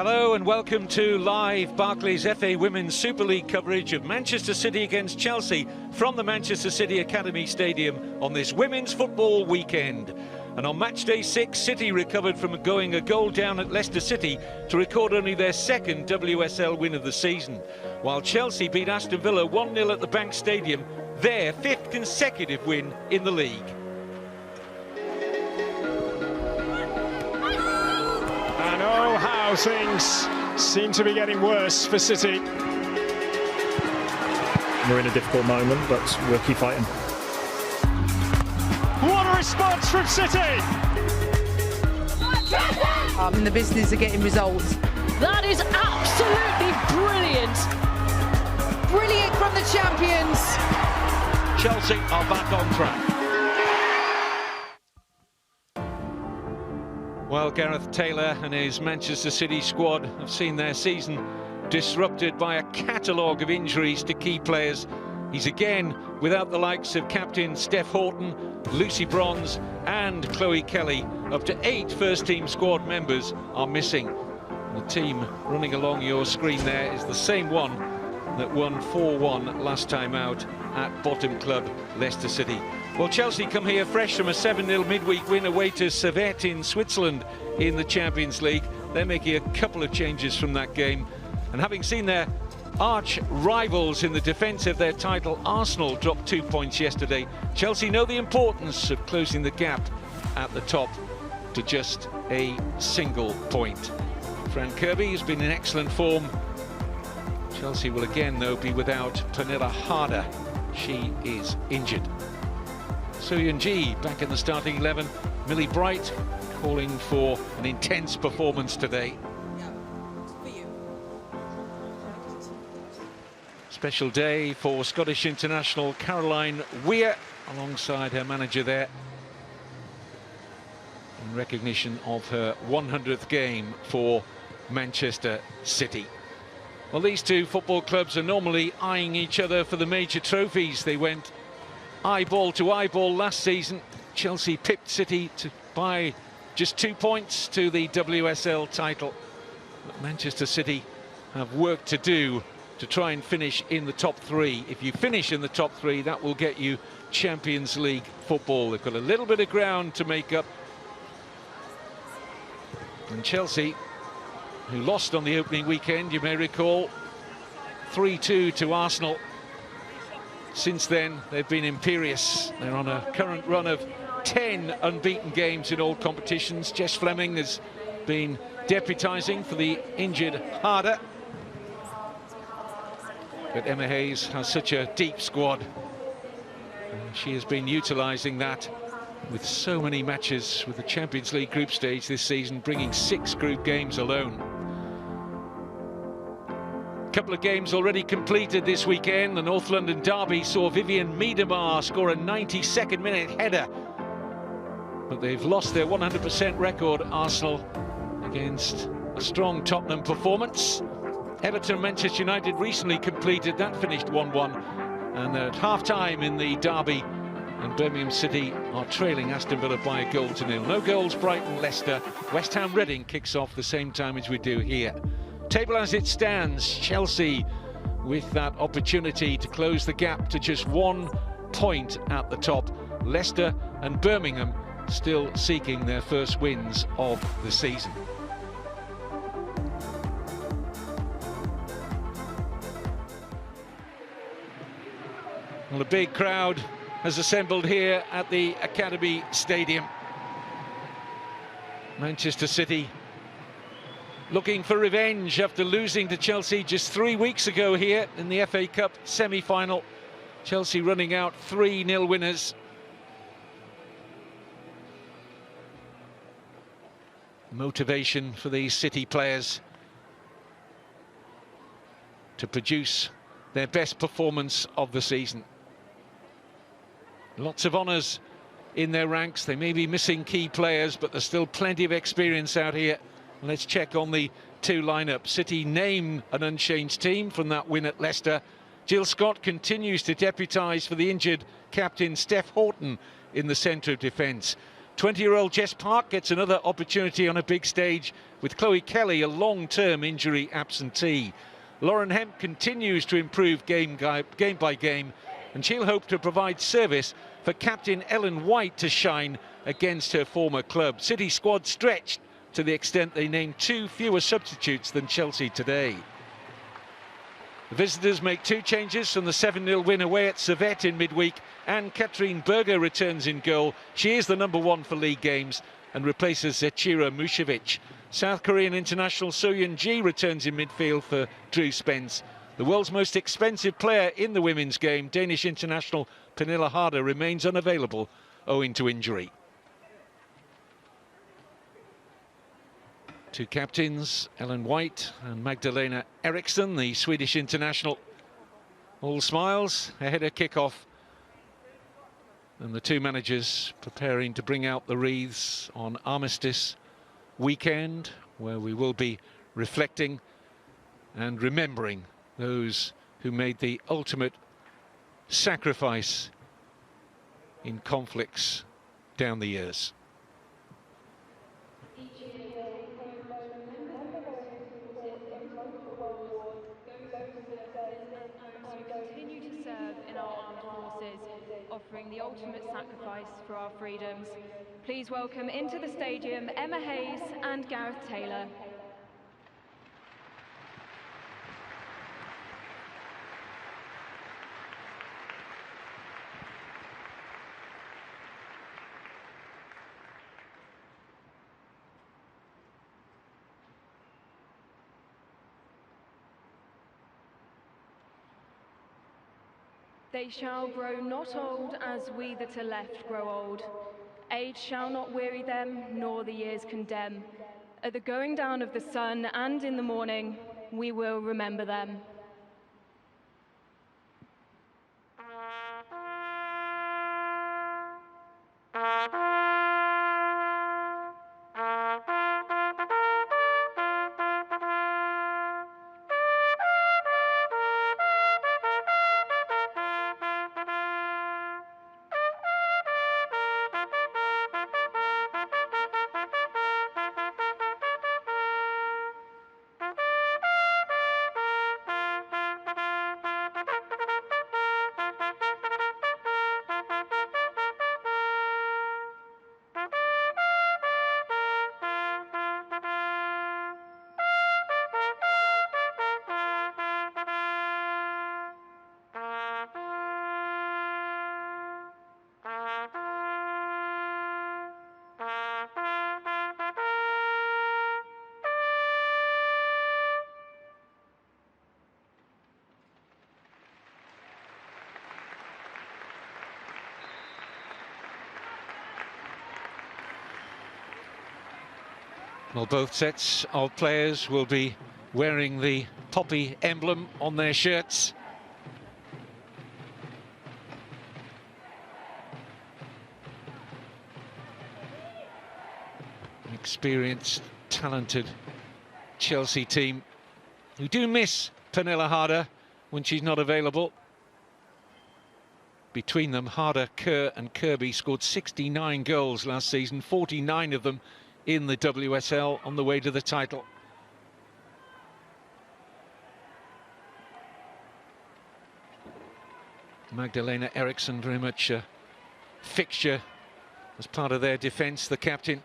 Hello and welcome to live Barclays FA Women's Super League coverage of Manchester City against Chelsea from the Manchester City Academy Stadium on this women's football weekend. And on match day 6, City recovered from going a goal down at Leicester City to record only their second WSL win of the season, while Chelsea beat Aston Villa 1-0 at the Bank Stadium, their 5th consecutive win in the league. And oh, how things seem to be getting worse for City. We're in a difficult moment, but we'll keep fighting. What a response from City! I'm in the business of getting results. That is absolutely brilliant. Brilliant from the champions. Chelsea are back on track. Well, Gareth Taylor and his Manchester City squad have seen their season disrupted by a catalogue of injuries to key players. He's again without the likes of captain Steph Houghton, Lucy Bronze and Chloe Kelly. Up to 8 first-team squad members are missing. The team running along your screen there is the same one that won 4-1 last time out at bottom club Leicester City. Well, Chelsea come here fresh from a 7-0 midweek win away to Servette in Switzerland in the Champions League. They're making a couple of changes from that game. And having seen their arch rivals in the defence of their title, Arsenal, drop 2 points yesterday, Chelsea know the importance of closing the gap at the top to just a single point. Fran Kirby has been in excellent form. Chelsea will again, though, be without Pernilla Harder. She is injured. Soo-Yeon Ji back in the starting 11. Millie Bright calling for an intense performance today. Special day for Scottish international Caroline Weir alongside her manager there in recognition of her 100th game for Manchester City. Well, these two football clubs are normally eyeing each other for the major trophies. They went eyeball to eyeball last season. Chelsea pipped City by just 2 points to the WSL title. But Manchester City have work to do to try and finish in the top 3. If you finish in the top 3, that will get you Champions League football. They've got a little bit of ground to make up. And Chelsea, who lost on the opening weekend, you may recall, 3-2 to Arsenal. Since then, they've been imperious. They're on a current run of 10 unbeaten games in all competitions. Jess Fleming has been deputising for the injured Harder. But Emma Hayes has such a deep squad. She has been utilising that with so many matches with the Champions League group stage this season, bringing 6 group games alone. A couple of games already completed this weekend. The North London derby saw Vivian Miedemar score a 92nd minute header. But they've lost their 100% record, Arsenal, against a strong Tottenham performance. Everton Manchester United recently completed, that finished 1-1. And at half-time in the derby, and Birmingham City are trailing Aston Villa by a 1-0. No goals, Brighton, Leicester. West Ham Reading kicks off the same time as we do here. Table as it stands, Chelsea with that opportunity to close the gap to just 1 point at the top. Leicester and Birmingham still seeking their first wins of the season. Well, a big crowd has assembled here at the Academy Stadium. Manchester City looking for revenge after losing to Chelsea just 3 weeks ago here in the FA Cup semi-final. Chelsea running out 3-0 winners. Motivation for these City players to produce their best performance of the season. Lots of honours in their ranks. They may be missing key players, but there's still plenty of experience out here. Let's check on the 2 lineups. City name an unchanged team from that win at Leicester. Jill Scott continues to deputise for the injured captain Steph Houghton in the centre of defence. 20-year-old Jess Park gets another opportunity on a big stage, with Chloe Kelly a long-term injury absentee. Lauren Hemp continues to improve game by game, and she'll hope to provide service for captain Ellen White to shine against her former club. City squad stretched to the extent they named 2 fewer substitutes than Chelsea today. The visitors make 2 changes from the 7-0 win away at Servette in midweek, and Katrine Berger returns in goal. She is the #1 for league games and replaces Zechira Mushevich. South Korean international So Yeon-ji returns in midfield for Drew Spence. The world's most expensive player in the women's game, Danish international Pernille Harder, remains unavailable owing to injury. 2 captains, Ellen White and Magdalena Eriksson, the Swedish international. All smiles ahead of kick-off. And the 2 managers preparing to bring out the wreaths on Armistice weekend, where we will be reflecting and remembering those who made the ultimate sacrifice in conflicts down the years. Continue to serve in our armed forces, offering the ultimate sacrifice for our freedoms. Please welcome into the stadium Emma Hayes and Gareth Taylor. They shall grow not old as we that are left grow old. Age shall not weary them, nor the years condemn. At the going down of the sun and in the morning, we will remember them. Well, both sets of players will be wearing the poppy emblem on their shirts. An experienced, talented Chelsea team who do miss Pernille Harder when she's not available. Between them, Harder, Kerr and Kirby scored 69 goals last season, 49 of them in the WSL, on the way to the title. Magdalena Eriksson very much a fixture as part of their defence, the captain.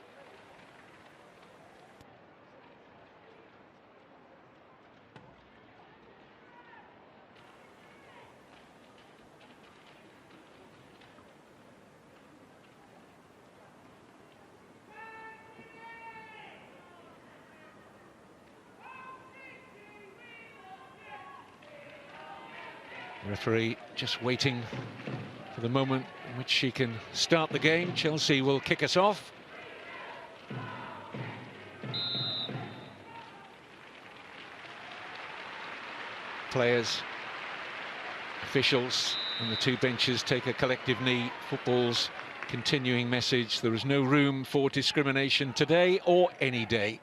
Referee just waiting for the moment in which she can start the game. Chelsea will kick us off. Players, officials and the 2 benches take a collective knee. Football's continuing message: there is no room for discrimination today or any day.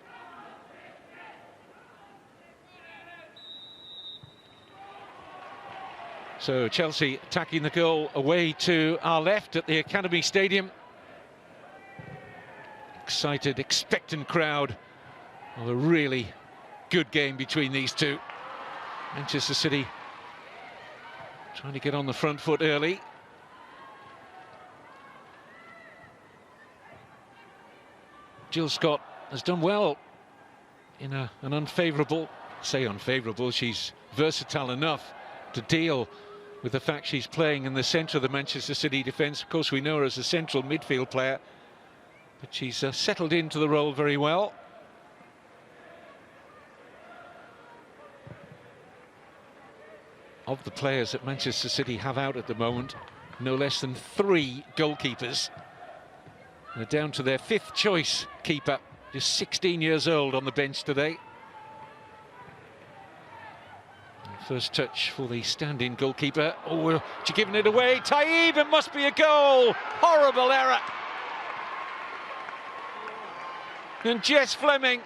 So Chelsea attacking the goal away to our left at the Academy Stadium. excited, expectant crowd of a really good game between these two. Manchester City trying to get on the front foot early. Jill Scott has done well in an unfavourable, she's versatile enough to deal with the fact she's playing in the centre of the Manchester City defence. Of course, we know her as a central midfield player, but she's settled into the role very well. Of the players that Manchester City have out at the moment, no less than 3 goalkeepers. They're down to their 5th choice keeper, just 16 years old, on the bench today. First touch for the stand-in goalkeeper. Oh, she's giving it away. Taib, it must be a goal. Horrible error. And Jess Fleming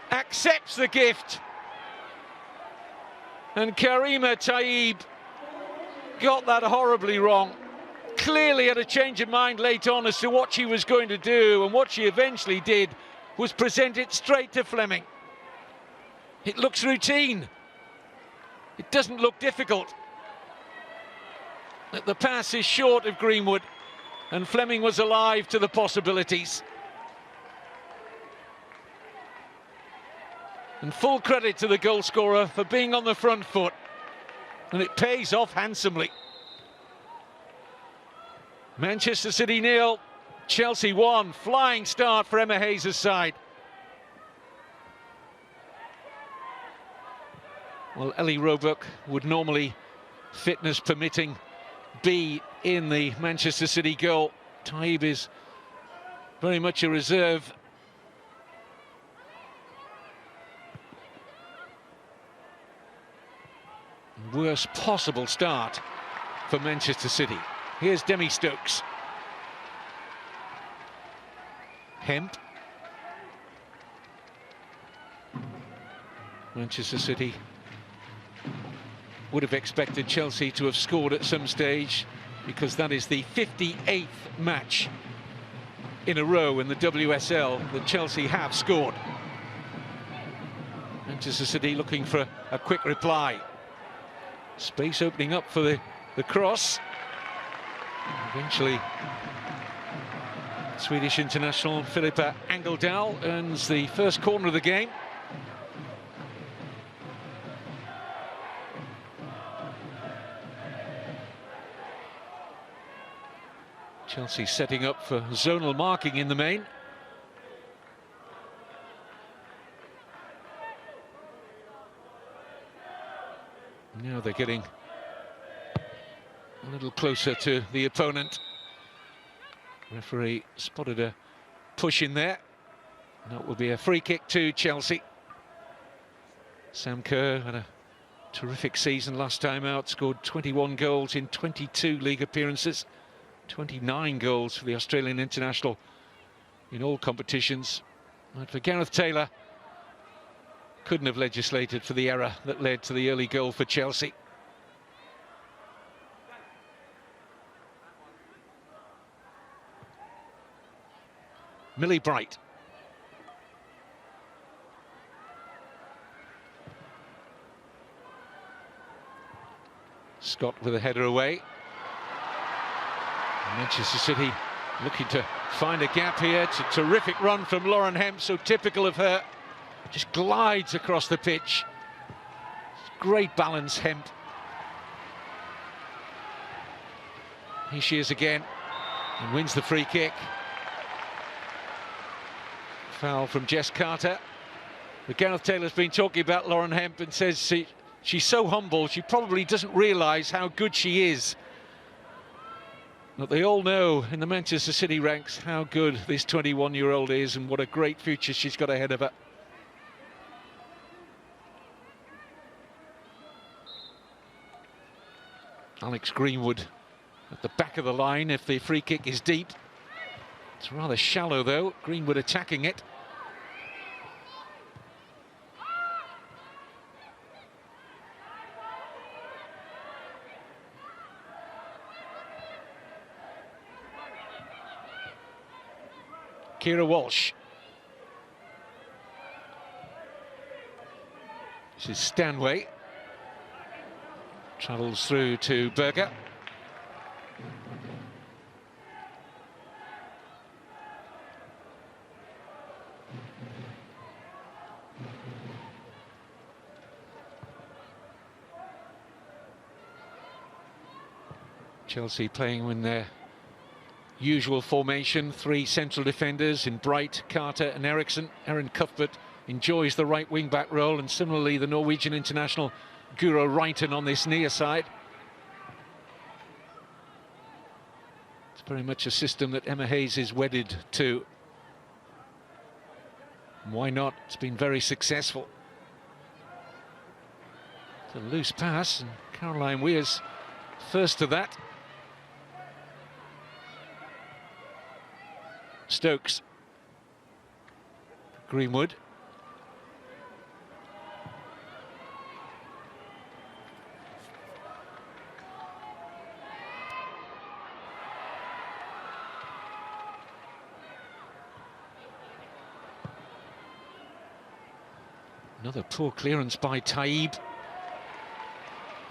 accepts the gift. And Karima Taib got that horribly wrong. Clearly had a change of mind late on as to what she was going to do, and what she eventually did was present it straight to Fleming. It looks routine. It doesn't look difficult. The pass is short of Greenwood, and Fleming was alive to the possibilities. And full credit to the goalscorer for being on the front foot, and it pays off handsomely. Manchester City 0, Chelsea 1. Flying start for Emma Hayes' side. Well, Ellie Roebuck would normally, fitness permitting, be in the Manchester City goal. Taib is very much a reserve. Worst possible start for Manchester City. Here's Demi Stokes. Hemp. Manchester City would have expected Chelsea to have scored at some stage, because that is the 58th match in a row in the WSL that Chelsea have scored. Manchester City looking for a quick reply. Space opening up for the cross. Eventually, Swedish international Filippa Angeldal earns the first corner of the game. Chelsea setting up for zonal marking in the main. Now they're getting a little closer to the opponent. Referee spotted a push in there. That will be a free kick to Chelsea. Sam Kerr had a terrific season last time out, scored 21 goals in 22 league appearances, 29 goals for the Australian international in all competitions. And for Gareth Taylor, couldn't have legislated for the error that led to the early goal for Chelsea. Millie Bright. Scott with a header away. Manchester City looking to find a gap here. It's a terrific run from Lauren Hemp, so typical of her. Just glides across the pitch. Great balance, Hemp. Here she is again, and wins the free kick. Foul from Jess Carter. But Gareth Taylor's been talking about Lauren Hemp and says she's so humble, she probably doesn't realise how good she is. But they all know in the Manchester City ranks how good this 21-year-old is, and what a great future she's got ahead of her. Alex Greenwood at the back of the line if the free kick is deep. It's rather shallow though, Greenwood attacking it. Kira Walsh. This is Stanway. Travels through to Berger. Chelsea playing in their usual formation, 3 central defenders in Bright, Carter and Eriksson. Aaron Cuthbert enjoys the right wing-back role, and similarly the Norwegian international Guro Reiten on this near side. It's very much a system that Emma Hayes is wedded to. And why not? It's been very successful. It's a loose pass, and Caroline Weir's first to that. Stokes. Greenwood. Another poor clearance by Taib.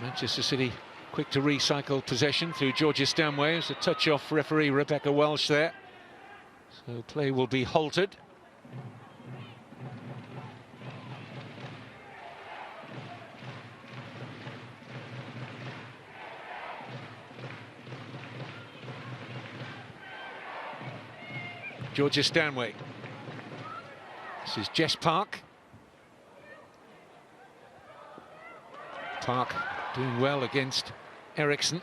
Manchester City quick to recycle possession through Georgia Stanway. There's a touch off referee Rebecca Welsh there. So play will be halted. Georgia Stanway. This is Jess Park. Park doing well against Eriksson.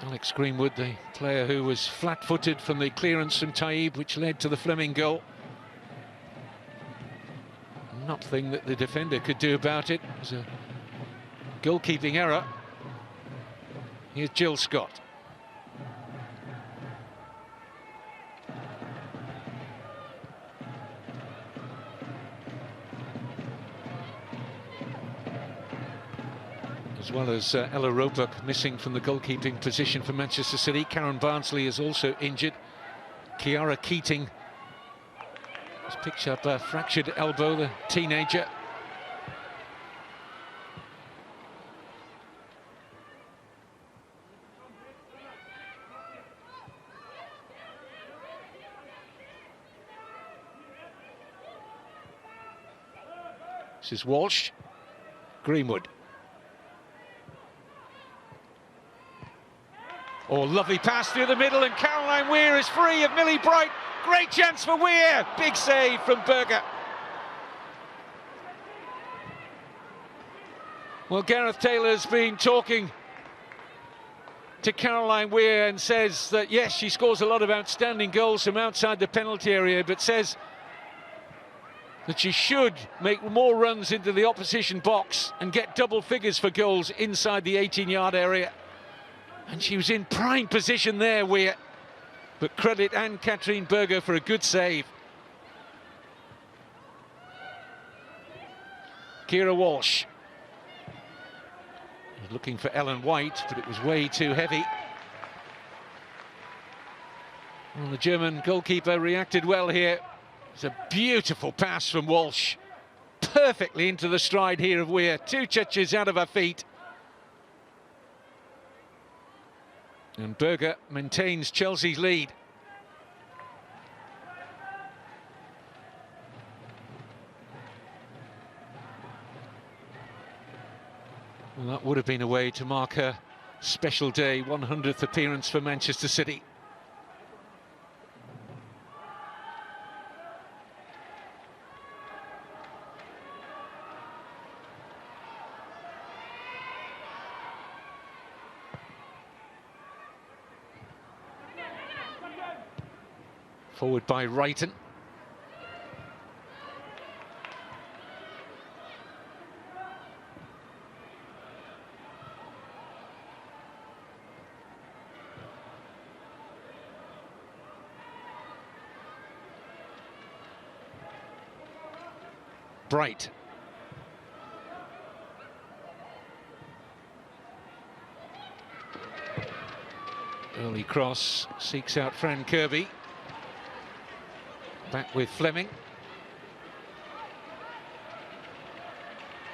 Alex Greenwood, the player who was flat-footed from the clearance from Taib, which led to the Fleming goal. Nothing that the defender could do about it. It was a goalkeeping error. Here's Jill Scott. As well as Ella Roebuck missing from the goalkeeping position for Manchester City. Karen Barnsley is also injured. Kiara Keating has picked up a fractured elbow, the teenager. This is Walsh. Greenwood. Oh, lovely pass through the middle, and Caroline Weir is free of Millie Bright. Great chance for Weir. Big save from Berger. Well, Gareth Taylor's been talking to Caroline Weir and says that, yes, she scores a lot of outstanding goals from outside the penalty area, but says that she should make more runs into the opposition box and get double figures for goals inside the 18-yard area. And she was in prime position there, Weir. But credit Anne-Catherine Berger for a good save. Kira Walsh. Looking for Ellen White, but it was way too heavy. Well, the German goalkeeper reacted well here. It's a beautiful pass from Walsh. Perfectly into the stride here of Weir. 2 touches out of her feet. And Berger maintains Chelsea's lead. Well, that would have been a way to mark her special day, 100th appearance for Manchester City. Forward by Reiten. Bright. Early cross, seeks out Fran Kirby. Back with Fleming.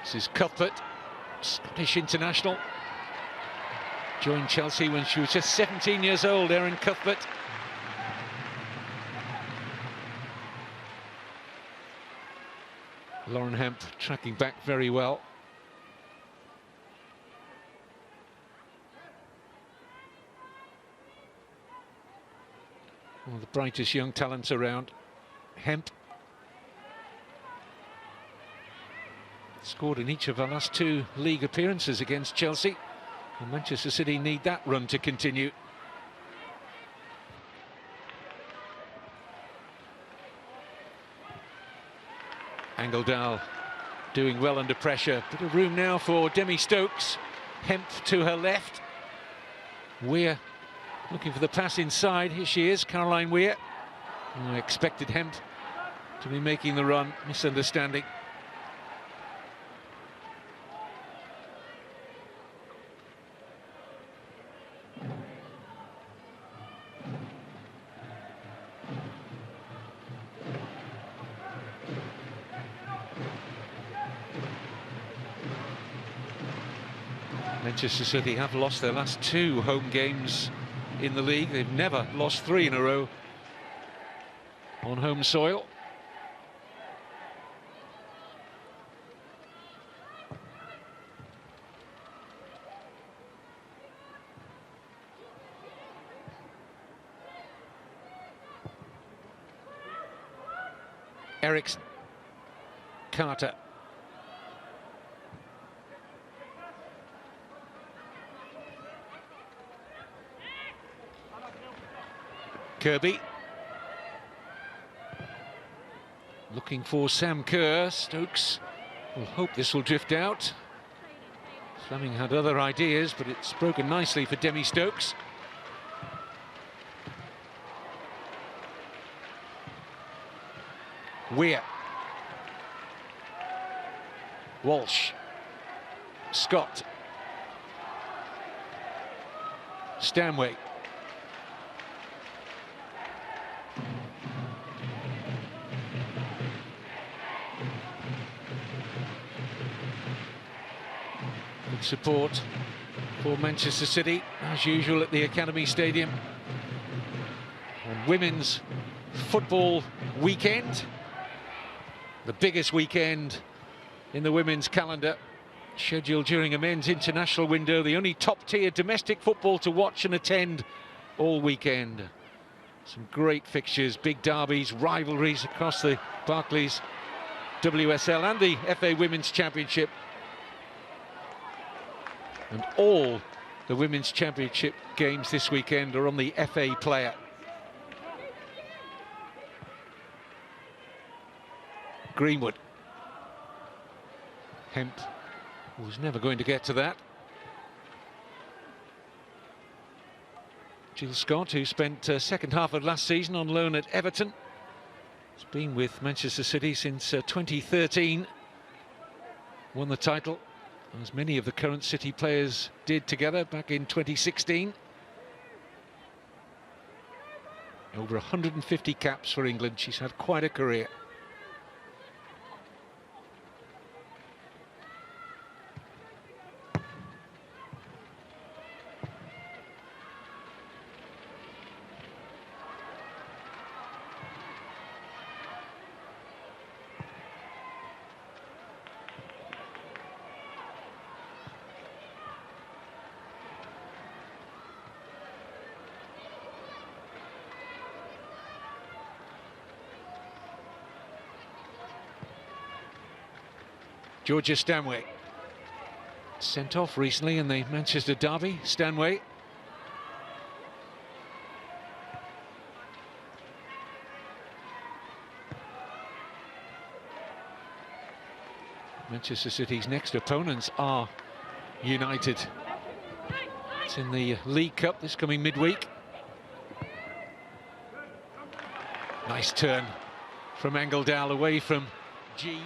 This is Cuthbert, Scottish international. Joined Chelsea when she was just 17 years old, Erin Cuthbert. Lauren Hemp tracking back very well. One of the brightest young talents around. Hemp scored in each of her last 2 league appearances against Chelsea, and Manchester City need that run to continue. Angledahl doing well under pressure. Bit of room now for Demi Stokes. Hemp to her left. Weir looking for the pass inside. Here she is, Caroline Weir. I expected Hemp to be making the run. Misunderstanding. Manchester City have lost their last 2 home games in the league. They've never lost 3 in a row on home soil. Eriksson, Carter. Kirby. Looking for Sam Kerr. Stokes will hope this will drift out. Fleming had other ideas, but it's broken nicely for Demi Stokes. Weir. Walsh. Scott. Stanway. Good support for Manchester City, as usual at the Academy Stadium. On Women's Football Weekend, the biggest weekend in the women's calendar, scheduled during a men's international window, the only top-tier domestic football to watch and attend all weekend. Some great fixtures, big derbies, rivalries across the Barclays, WSL and the FA Women's Championship. And all the Women's Championship games this weekend are on the FA Player. Greenwood. Hemp was never going to get to that. Jill Scott, who spent second half of last season on loan at Everton, has been with Manchester City since 2013. Won the title, as many of the current City players did together back in 2016. Over 150 caps for England. She's had quite a career. Georgia Stanway, sent off recently in the Manchester derby. Stanway. Manchester City's next opponents are United. It's in the League Cup this coming midweek. Nice turn from Angledahl away from G.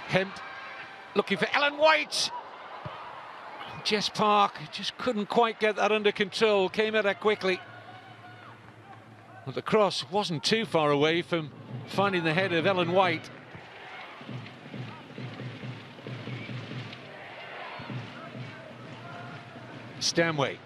Hemp looking for Ellen White. Jess Park just couldn't quite get that under control, came at her quickly. But the cross wasn't too far away from finding the head of Ellen White. Stanway.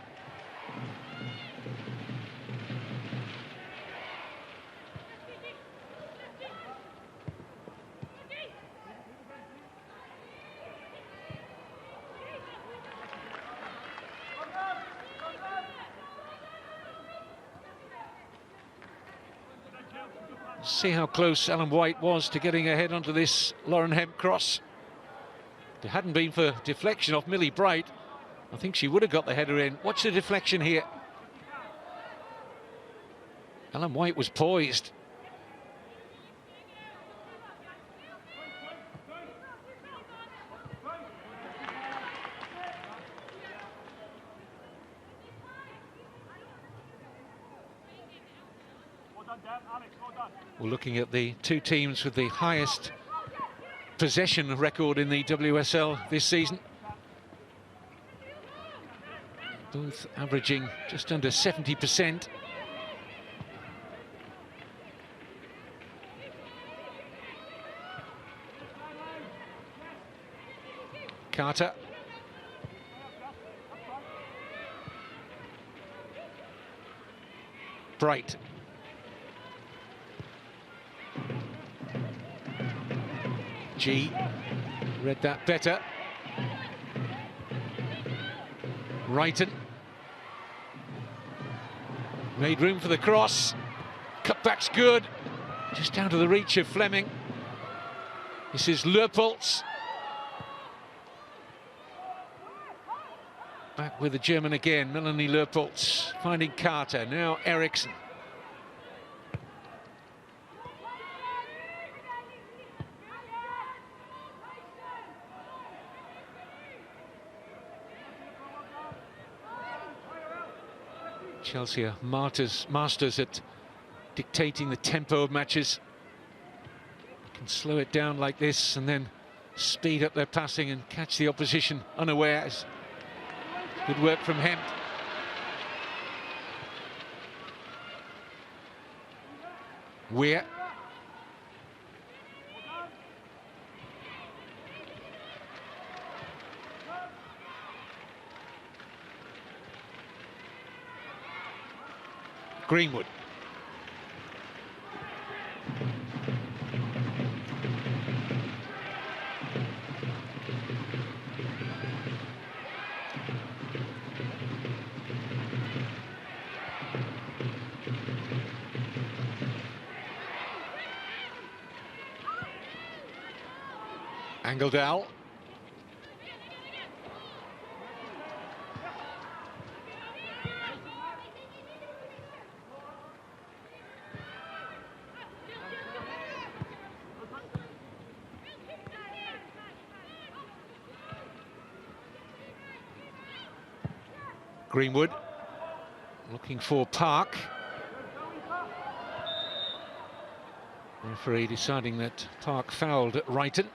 See how close Ellen White was to getting her head onto this Lauren Hemp cross. If it hadn't been for deflection off Millie Bright, I think she would have got the header in. Watch the deflection here. Ellen White was poised. We're looking at the two teams with the highest possession record in the WSL this season. Both averaging just under 70%. Carter. Bright. G read that better. Wrighton made room for the cross. Cutback's good, just down to the reach of Fleming. This is Leupolz. Back with the German again, Melanie Leupolz finding Carter, now Eriksson. Chelsea are masters at dictating the tempo of matches. Can slow it down like this and then speed up their passing and catch the opposition unawares. Good work from Hemp. Weir. Greenwood. Angeldal. Greenwood looking for Park. Referee deciding that Park fouled at Wrighton.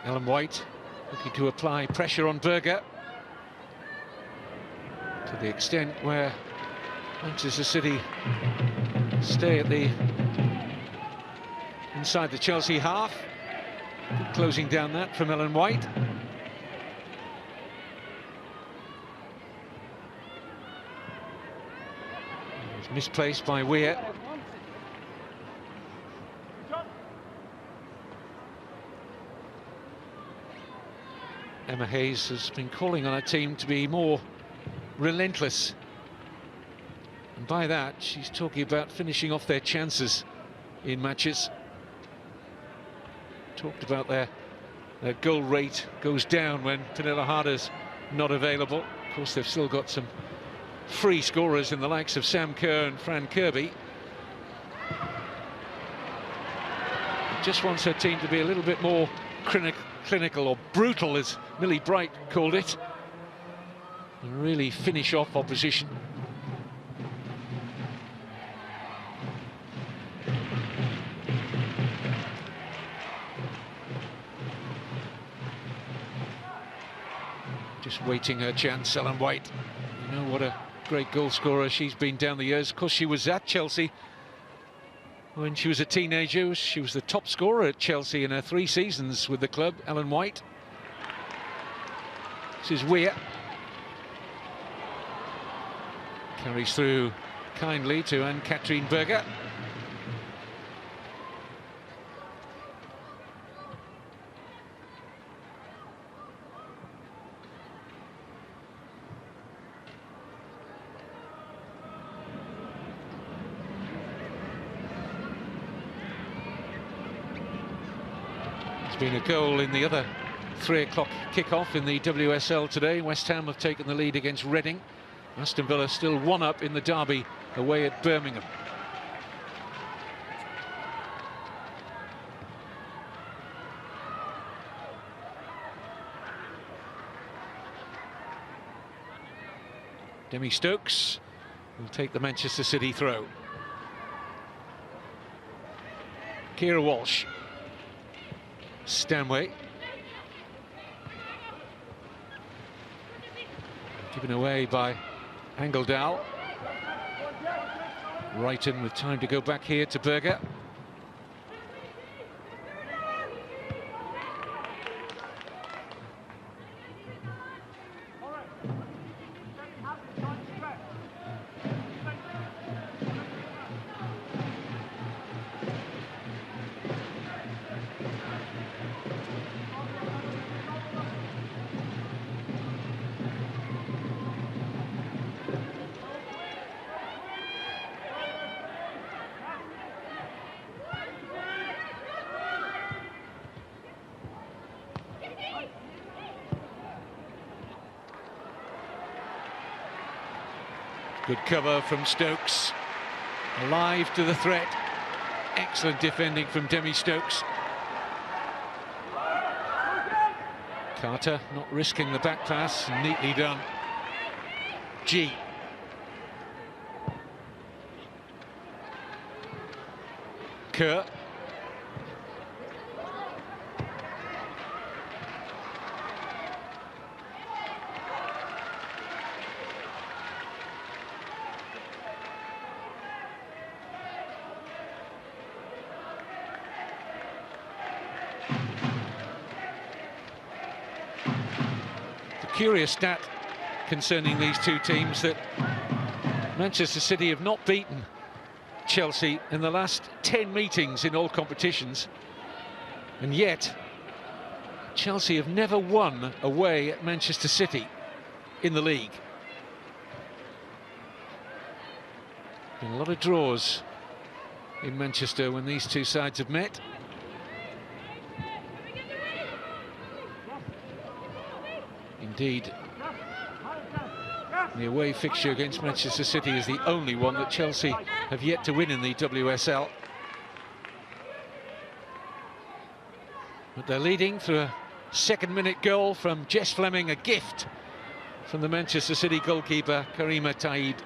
Ellen White looking to apply pressure on Berger to the extent where Manchester City stay at the inside the Chelsea half. Closing down that from Ellen White. It's misplaced by Weir. Emma Hayes has been calling on her team to be more relentless. And by that, she's talking about finishing off their chances in matches. Talked about their goal rate goes down when Pernille Harder's not available. Of course, they've still got some free scorers in the likes of Sam Kerr and Fran Kirby. Just wants her team to be a little bit more clinical, or brutal, as Millie Bright called it, and really finish off opposition. Just waiting her chance, Ellen White. You know what a great goal scorer she's been down the years. Of course, she was at Chelsea when she was a teenager. She was the top scorer at Chelsea in her 3 seasons with the club, Ellen White. This is Weir. Carries through kindly to Anne-Katrine Berger. Been a goal in the other 3 o'clock kick-off in the WSL today. West Ham have taken the lead against Reading. Aston Villa still 1 up in the derby away at Birmingham. Demi Stokes will take the Manchester City throw. Keira Walsh. Stanway. Given away by Angeldal. Wrighton with time to go back here to Berger. Good cover from Stokes. Alive to the threat. Excellent defending from Demi Stokes. Carter not risking the back pass. Neatly done. G. Kerr. Curious stat concerning these two teams, that Manchester City have not beaten Chelsea in the last 10 meetings in all competitions, and yet Chelsea have never won away at Manchester City in the league. Been a lot of draws in Manchester when these two sides have met. Indeed, the away fixture against Manchester City is the only one that Chelsea have yet to win in the WSL. But they're leading through a second-minute goal from Jess Fleming, a gift from the Manchester City goalkeeper, Karima Taid.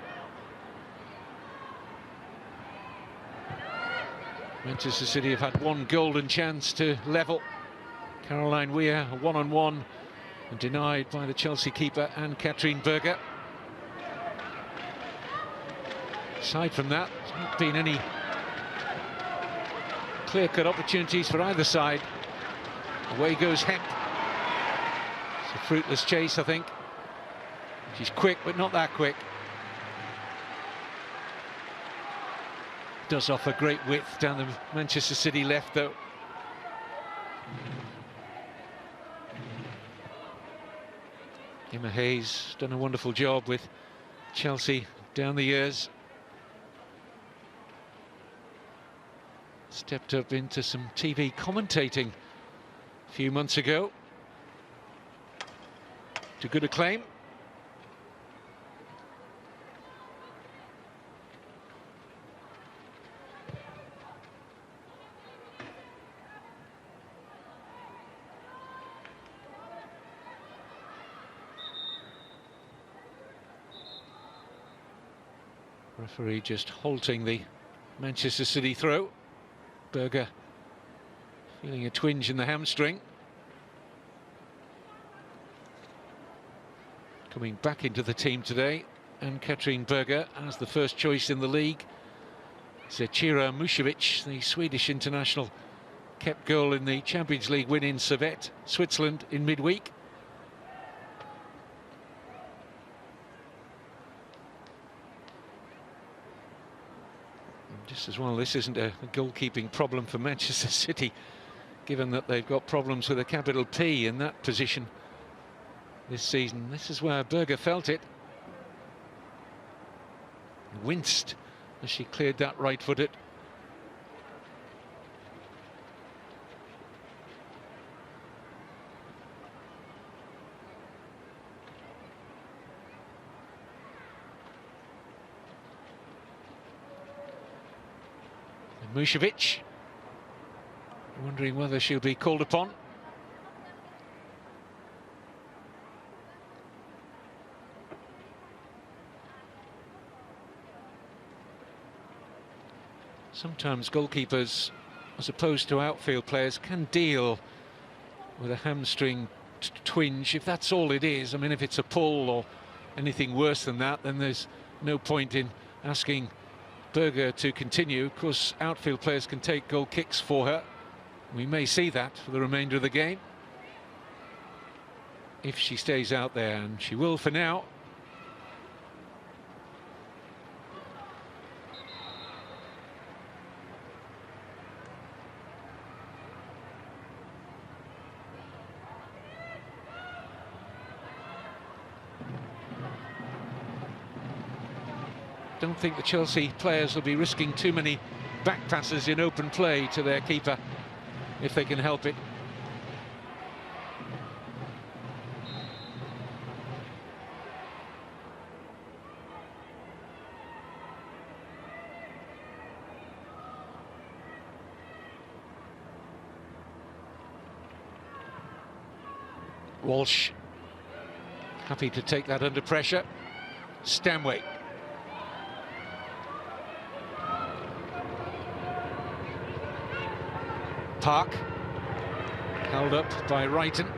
Manchester City have had one golden chance to level. Caroline Weir, a one-on-one, and denied by the Chelsea keeper Anne-Katrine Berger. Aside from that, there's not been any clear-cut opportunities for either side. Away goes Hemp. It's a fruitless chase, I think. She's quick, but not that quick. Does offer great width down the Manchester City left, though. Emma Hayes done a wonderful job with Chelsea down the years. Stepped up into some TV commentating a few months ago. to good acclaim. Referee just halting the Manchester City throw. Berger feeling a twinge in the hamstring. Coming back into the team today, and Katrin Berger as the first choice in the league. Zecira Mušević, the Swedish international, kept goal in the Champions League win in Servette, Switzerland in midweek. Just as well, this isn't a goalkeeping problem for Manchester City, given that they've got problems with a capital P in that position this season. This is where Berger felt it. Winced as she cleared that right-footed. Mušević, wondering whether she'll be called upon. Sometimes goalkeepers, as opposed to outfield players, can deal with a hamstring twinge, if that's all it is. I mean, if it's a pull or anything worse than that, then there's no point in asking Berger to continue. Of course, outfield players can take goal kicks for her. We may see that for the remainder of the game if she stays out there, and she will for now. Don't think the Chelsea players will be risking too many back passes in open play to their keeper if they can help it. Walsh happy to take that under pressure. Stanway. Park, held up by Wrighton.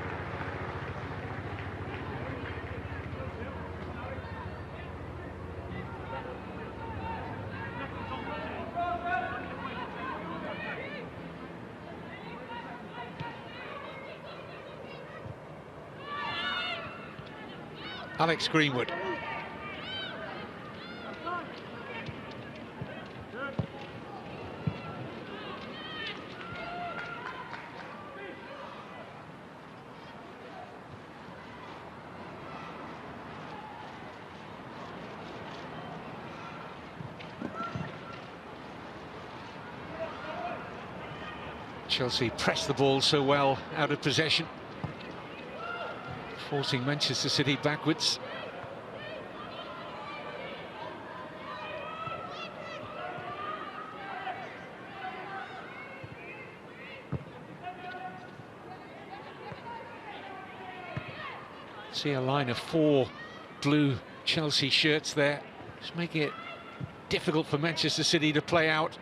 Alex Greenwood. Chelsea pressed the ball so well out of possession, forcing Manchester City backwards. See a line of 4 blue Chelsea shirts there, just making it difficult for Manchester City to play out.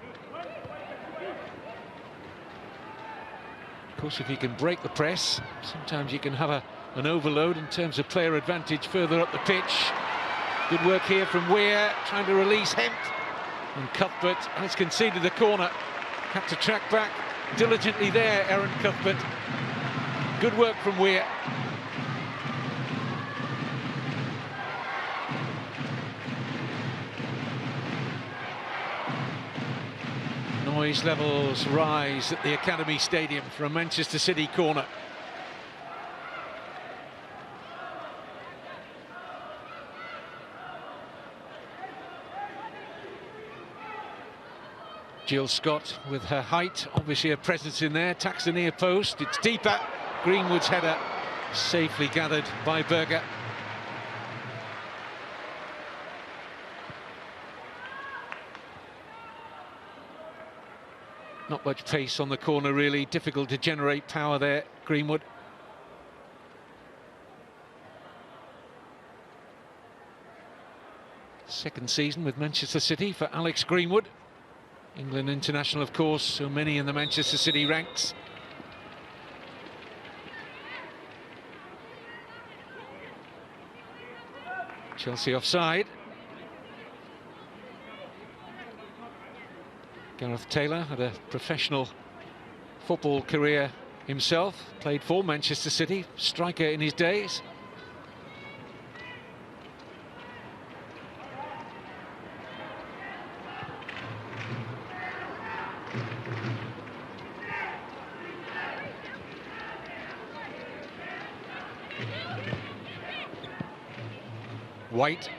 Of course, if you can break the press, sometimes you can have an overload in terms of player advantage further up the pitch. Good work here from Weir, trying to release Hemp, and Cuthbert has conceded the corner. Had to track back diligently there, Erin Cuthbert. Good work from Weir. Noise levels rise at the Academy Stadium for a Manchester City corner. Jill Scott with her height, obviously a presence in there, tacks the near post, it's deeper. Greenwood's header Safely gathered by Berger. Not much pace on the corner, really. Difficult to generate power there, Greenwood. Second season with Manchester City for Alex Greenwood. England international, of course, so many in the Manchester City ranks. Chelsea offside. Gareth Taylor had a professional football career himself, played for Manchester City, striker in his days. White.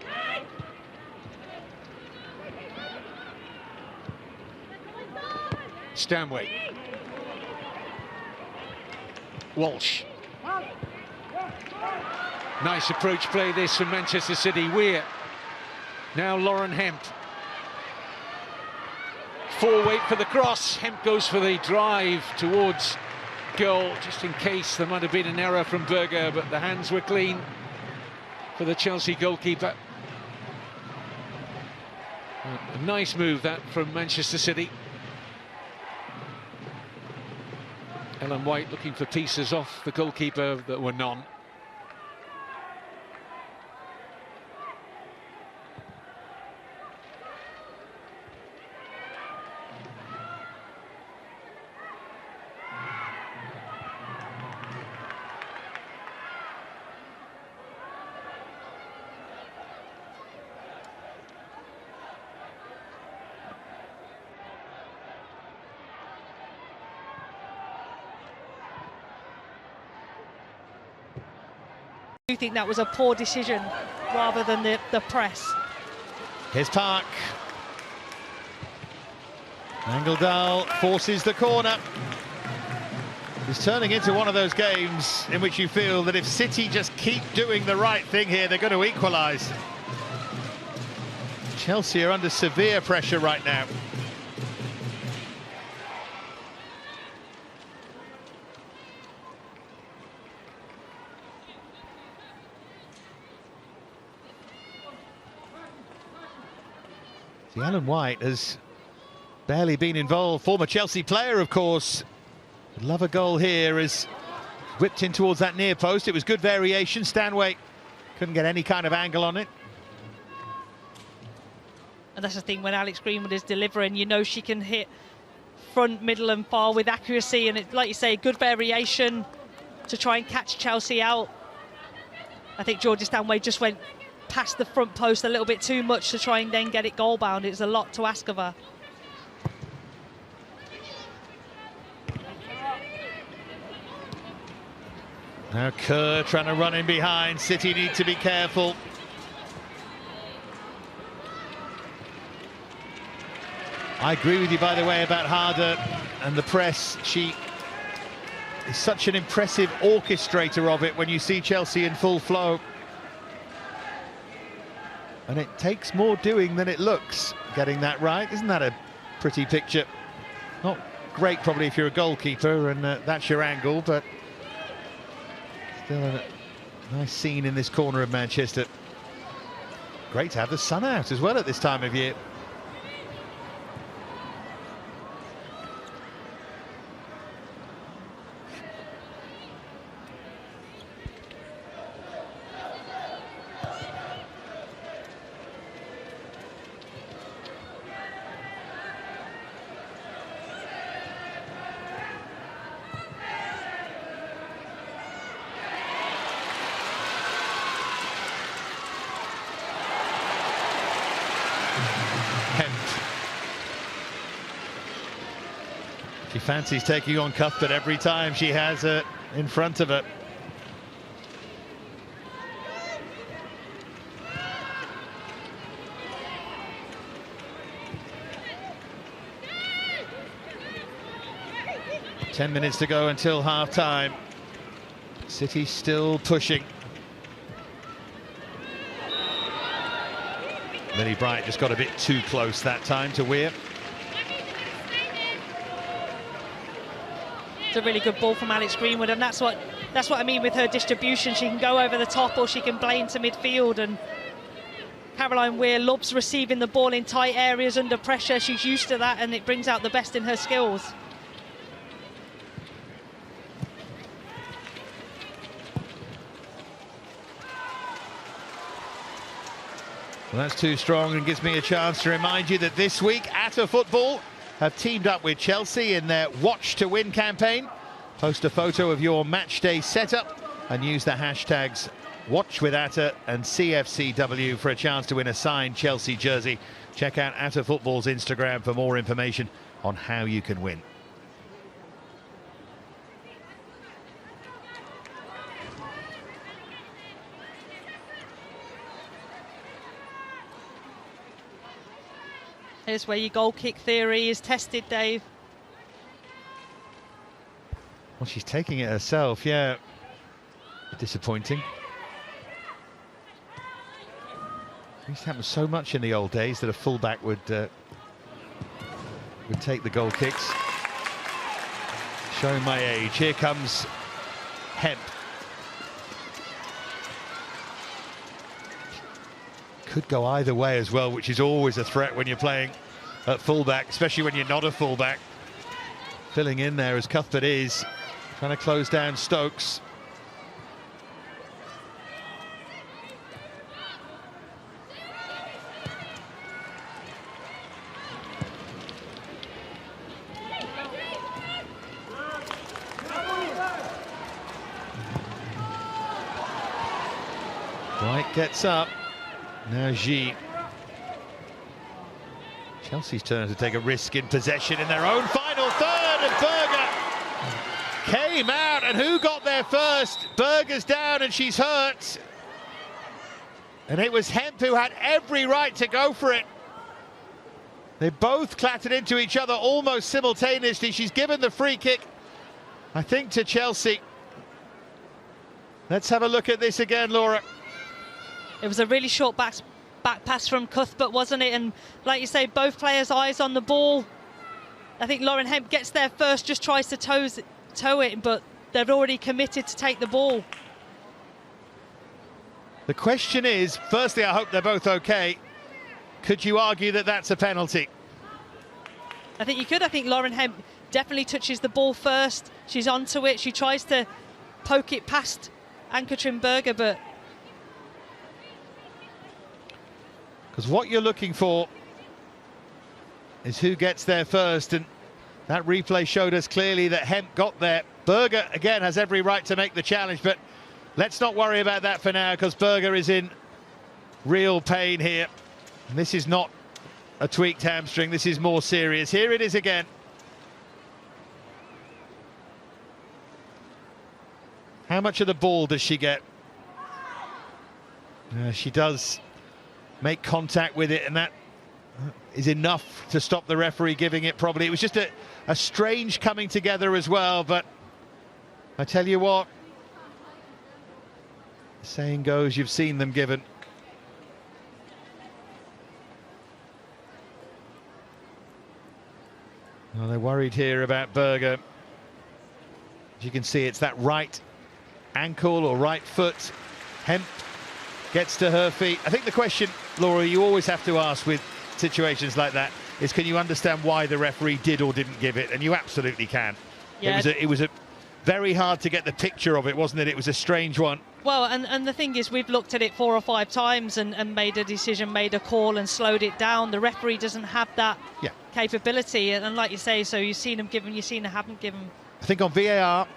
Stanway. Walsh. Nice approach play this from Manchester City. Weir. Now Lauren Hemp. Wait for the cross. Hemp goes for the drive towards goal, just in case there might have been an error from Berger, but the hands were clean for the Chelsea goalkeeper. A nice move that from Manchester City. Ellen White looking for pieces off the goalkeeper that were none. I do think that was a poor decision rather than the press. Here's Park. Angeldal forces the corner. It's turning into one of those games in which you feel that if City just keep doing the right thing here, they're going to equalise. Chelsea are under severe pressure right now. See, Ellen White has barely been involved. Former Chelsea player, of course. Would love a goal here as whipped in towards that near post. It was good variation. Stanway couldn't get any kind of angle on it. And that's the thing, when Alex Greenwood is delivering, you know she can hit front, middle and far with accuracy, and it's, like you say, good variation to try and catch Chelsea out. I think Georgia Stanway just went past the front post a little bit too much to try and then get it goal bound. It's a lot to ask of her. Now Kerr trying to run in behind. City need to be careful. I agree with you, by the way, about Harder and the press. She is such an impressive orchestrator of it when you see Chelsea in full flow. And it takes more doing than it looks, getting that right. Isn't that a pretty picture? Not great, probably, if you're a goalkeeper and that's your angle, but still a nice scene in this corner of Manchester. Great to have the sun out as well at this time of year. She fancies taking on Cuthbert every time she has her in front of her. "10 minutes to go until half-time. City still pushing. Lily Bright just got a bit too close that time to Weir. It's a really good ball from Alex Greenwood, and that's what I mean with her distribution. She can go over the top or she can play into midfield, and Caroline Weir loves receiving the ball in tight areas under pressure. She's used to that, and it brings out the best in her skills. Well, that's too strong and gives me a chance to remind you that this week Atta Football have teamed up with Chelsea in their Watch to Win campaign. Post a photo of your match day setup and use the hashtags WatchWithAtta and CFCW for a chance to win a signed Chelsea jersey. Check out Atta Football's Instagram for more information on how you can win. Here's where your goal kick theory is tested, Dave. Well, she's taking it herself, yeah. Disappointing. It used to happen so much in the old days that a fullback would take the goal kicks. Showing my age. Here comes Hemp. Could go either way as well, which is always a threat when you're playing at fullback, especially when you're not a fullback. Filling in there as Cuthbert is, trying to close down Stokes. Bright gets up. Now G. Chelsea's turn to take a risk in possession in their own final third, and Berger came out, and who got there first? Berger's down and she's hurt. And it was Hemp who had every right to go for it. They both clattered into each other almost simultaneously. She's given the free kick, I think, to Chelsea. Let's have a look at this again, Laura. It was a really short back pass from Cuthbert, wasn't it? And like you say, both players' eyes on the ball. I think Lauren Hemp gets there first, just tries to toe it, but they've already committed to take the ball. The question is, firstly, I hope they're both okay. Could you argue that that's a penalty? I think you could. I think Lauren Hemp definitely touches the ball first. She's onto it. She tries to poke it past Ann-Katrin Berger, but... Because what you're looking for is who gets there first, and that replay showed us clearly that Hemp got there. Berger, again, has every right to make the challenge, but let's not worry about that for now, because Berger is in real pain here. And this is not a tweaked hamstring, this is more serious. Here it is again. How much of the ball does she get? She does make contact with it, and that is enough to stop the referee giving it probably. It was just a strange coming together as well, but I tell you what, the saying goes, you've seen them given. Well, they're worried here about Berger. As you can see, it's that right ankle or right foot. Hemp gets to her feet. I think the question, Laura, you always have to ask with situations like that is, can you understand why the referee did or didn't give it? And you absolutely can. Yeah. It was a very hard to get the picture of it, wasn't it? It was a strange one. Well, and the thing is, we've looked at it 4 or 5 times and made a decision, made a call and slowed it down. The referee doesn't have that capability. And like you say, so you've seen them given, you've seen them haven't given. I think on VAR,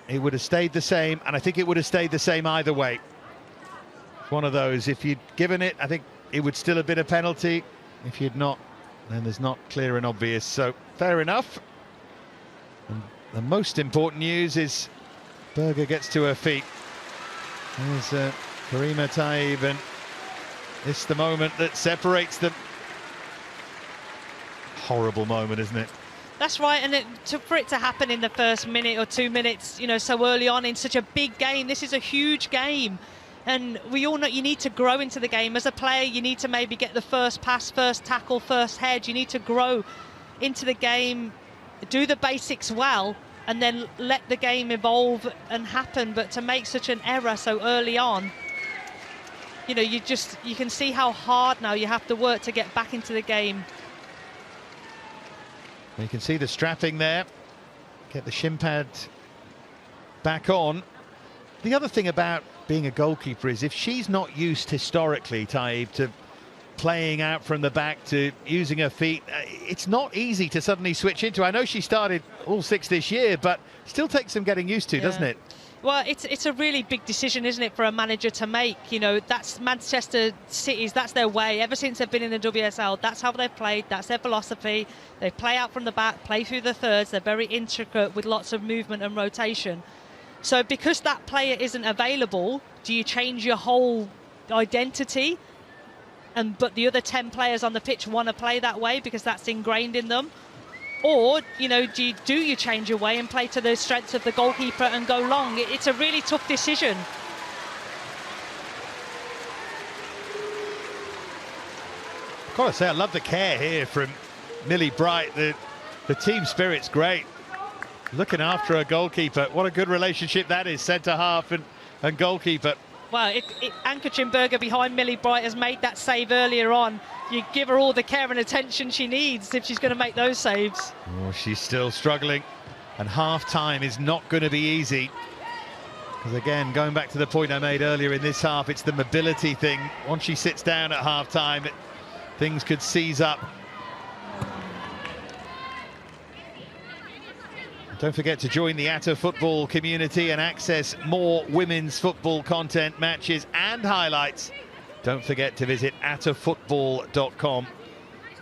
it would have stayed the same, and I think it would have stayed the same either way. One of those, if you'd given it, I think it would still have been a penalty. If you'd not, then there's not clear and obvious, so fair enough. And the most important news is Berger gets to her feet. There's Karima Taib, and it's the moment that separates them. Horrible moment, isn't it? That's right, and for it to happen in the first minute or 2 minutes, you know, so early on in such a big game, this is a huge game. And we all know you need to grow into the game. As a player, you need to maybe get the first pass, first tackle, first head. You need to grow into the game, do the basics well, and then let the game evolve and happen. But to make such an error so early on, you know, you can see how hard now you have to work to get back into the game. You can see the strapping there. Get the shin pad back on. The other thing about being a goalkeeper is if she's not used historically, Taib, to playing out from the back, to using her feet, it's not easy to suddenly switch into. I know she started all 6 this year, but still takes some getting used to, doesn't it? Well, it's a really big decision, isn't it, for a manager to make? You know, that's Manchester City's, that's their way. Ever since they've been in the WSL, that's how they've played, that's their philosophy. They play out from the back, play through the thirds. They're very intricate with lots of movement and rotation. So because that player isn't available, do you change your whole identity? But the other 10 players on the pitch want to play that way because that's ingrained in them? Or, you know, do you change your way and play to the strengths of the goalkeeper and go long? It's a really tough decision. I've got to say, I love the care here from Millie Bright. The team spirit's great. Looking after a goalkeeper. What a good relationship that is, centre half and goalkeeper. Well, Anke Chimberger behind Millie Bright has made that save earlier on. You give her all the care and attention she needs if she's going to make those saves. Oh, she's still struggling, and half-time is not going to be easy. Because again, going back to the point I made earlier in this half, it's the mobility thing. Once she sits down at half-time, things could seize up. Don't forget to join the Atta Football community and access more women's football content, matches and highlights. Don't forget to visit attafootball.com.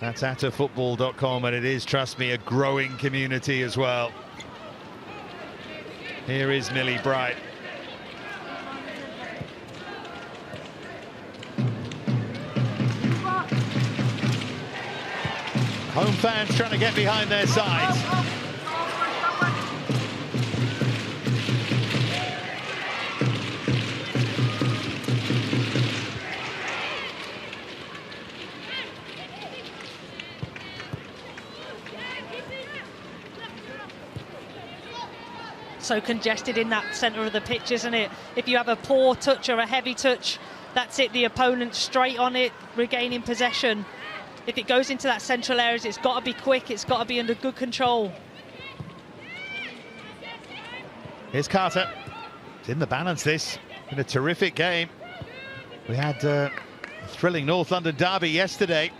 That's attafootball.com, and it is, trust me, a growing community as well. Here is Millie Bright. Home fans trying to get behind their sides. So congested in that centre of the pitch, isn't it? If you have a poor touch or a heavy touch, that's it, the opponent straight on it, regaining possession. If it goes into that central areas, it's got to be quick, it's got to be under good control. Here's Carter. It's in the balance, this. In a terrific game. We had a thrilling North London derby yesterday.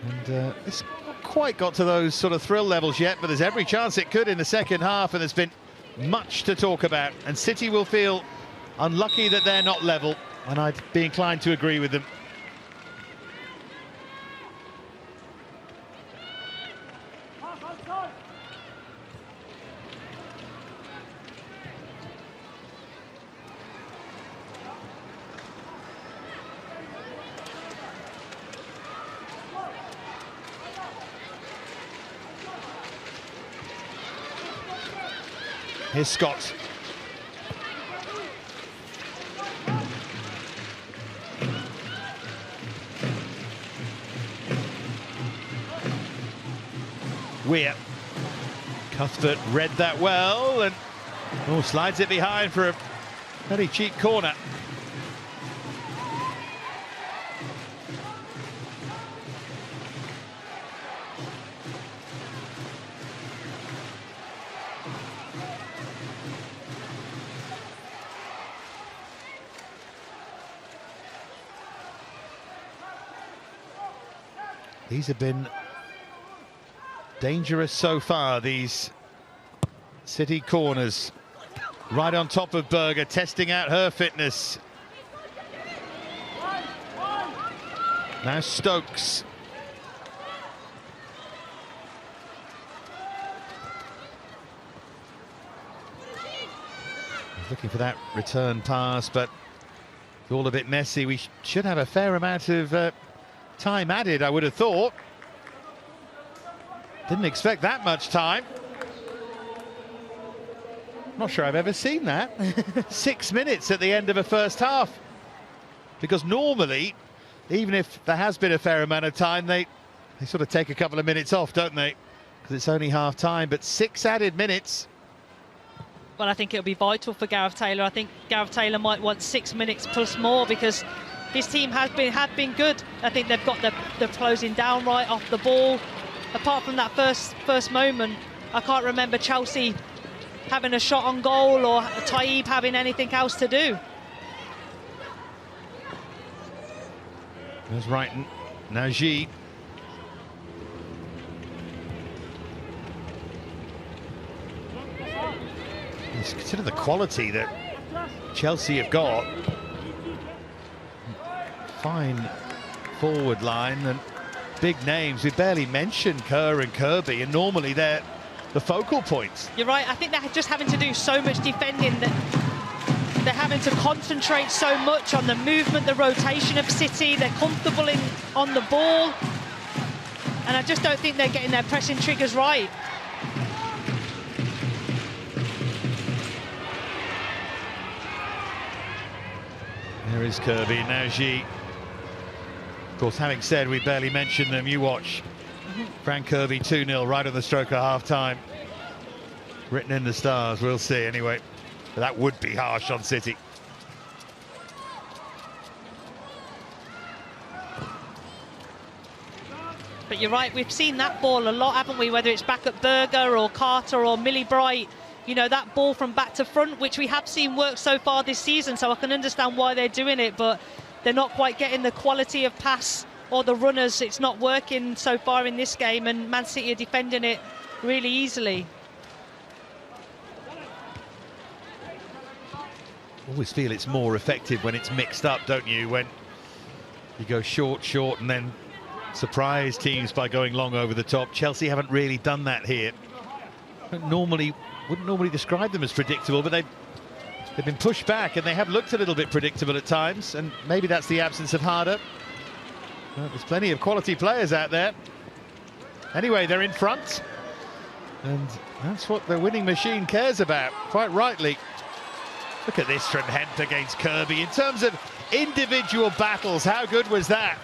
And it's not quite got to those sort of thrill levels yet, but there's every chance it could in the second half, and there's been much to talk about. And City will feel unlucky that they're not level, and I'd be inclined to agree with them. Here's Scott. Weir. Cuthbert read that well and slides it behind for a very cheap corner. These have been dangerous so far, these City corners. Right on top of Berger, testing out her fitness. Now Stokes. Looking for that return pass, but it's all a bit messy. We should have a fair amount of time added, I would have thought. Didn't expect that much time. Not sure I've ever seen that. 6 minutes at the end of a first half. Because normally, even if there has been a fair amount of time, they sort of take a couple of minutes off, don't they? Because it's only half time, but 6 added minutes. Well, I think it'll be vital for Gareth Taylor. I think Gareth Taylor might want 6 minutes plus more because his team have been good. I think they've got the closing down right off the ball. Apart from that first moment, I can't remember Chelsea having a shot on goal or Taib having anything else to do. There's right now G. Consider the quality that Chelsea have got. Fine forward line and big names. We barely mentioned Kerr and Kirby, and normally they're the focal points. You're right. I think they're just having to do so much defending that they're having to concentrate so much on the movement, the rotation of City. They're comfortable on the ball, and I just don't think they're getting their pressing triggers right. There is Kirby, now G. Of course, having said we barely mentioned them, you watch Frank Kirby 2-0 right on the stroke of half-time. Written in the stars, we'll see anyway. But that would be harsh on City. But you're right, we've seen that ball a lot, haven't we? Whether it's back at Berger or Carter or Millie Bright. You know, that ball from back to front, which we have seen work so far this season, so I can understand why they're doing it, but they're not quite getting the quality of pass or the runners. It's not working so far in this game, and Man City are defending it really easily. Always feel it's more effective when it's mixed up, don't you? When you go short, and then surprise teams by going long over the top. Chelsea haven't really done that here. Wouldn't normally describe them as predictable, but they've been pushed back and they have looked a little bit predictable at times, and maybe that's the absence of Harder. Well, there's plenty of quality players out there. Anyway, they're in front, and that's what the winning machine cares about, quite rightly. Look at this from Hemp against Kirby. In terms of individual battles, how good was that?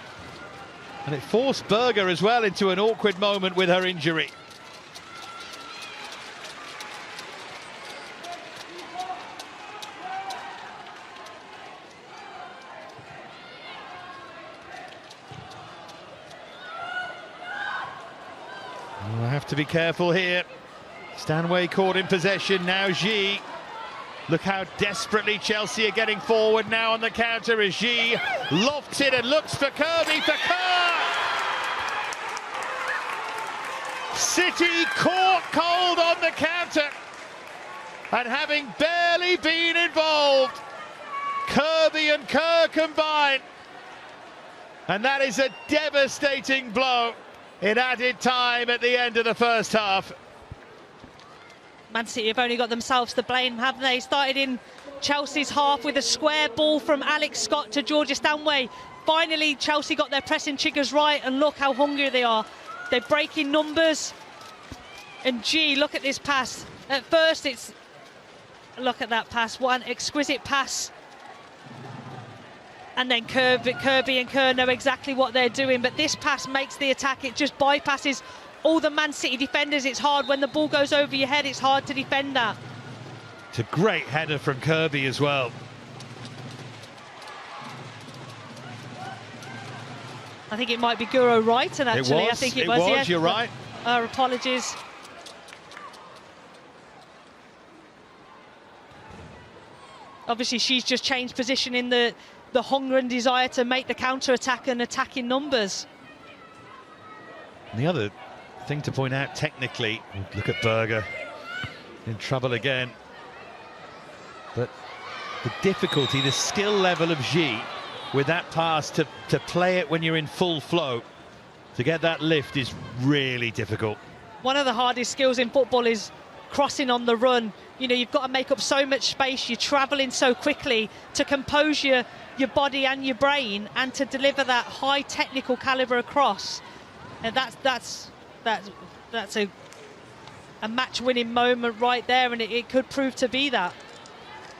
And it forced Berger as well into an awkward moment with her injury. I have to be careful here. Stanway caught in possession, now G. Look how desperately Chelsea are getting forward now on the counter as G lofts it and looks for Kirby for Kerr. City caught cold on the counter, and having barely been involved, Kirby and Kerr combine, and that is a devastating blow in added time at the end of the first half. Man City have only got themselves to blame, haven't they? Started in Chelsea's half with a square ball from Alex Scott to Georgia Stanway. Finally, Chelsea got their pressing triggers right, and look how hungry they are. They're breaking numbers. And gee, look at this pass. At first, look at that pass. What an exquisite pass. And then Kirby and Kerr know exactly what they're doing, but this pass makes the attack. It just bypasses all the Man City defenders. It's hard when the ball goes over your head. It's hard to defend that. It's a great header from Kirby as well. I think it might be Guro Wrighton, actually. I think it was, yeah. You're right. Our apologies. Obviously, she's just changed position in the hunger and desire to make the counter-attack and attack in numbers. And the other thing to point out technically, look at Berger in trouble again, but the difficulty, the skill level of G with that pass to play it when you're in full flow, to get that lift is really difficult. One of the hardest skills in football is crossing on the run. You know, you've got to make up so much space, you're travelling so quickly to compose your body and your brain, and to deliver that high technical calibre across. And that's that's a match-winning moment right there, and it could prove to be that.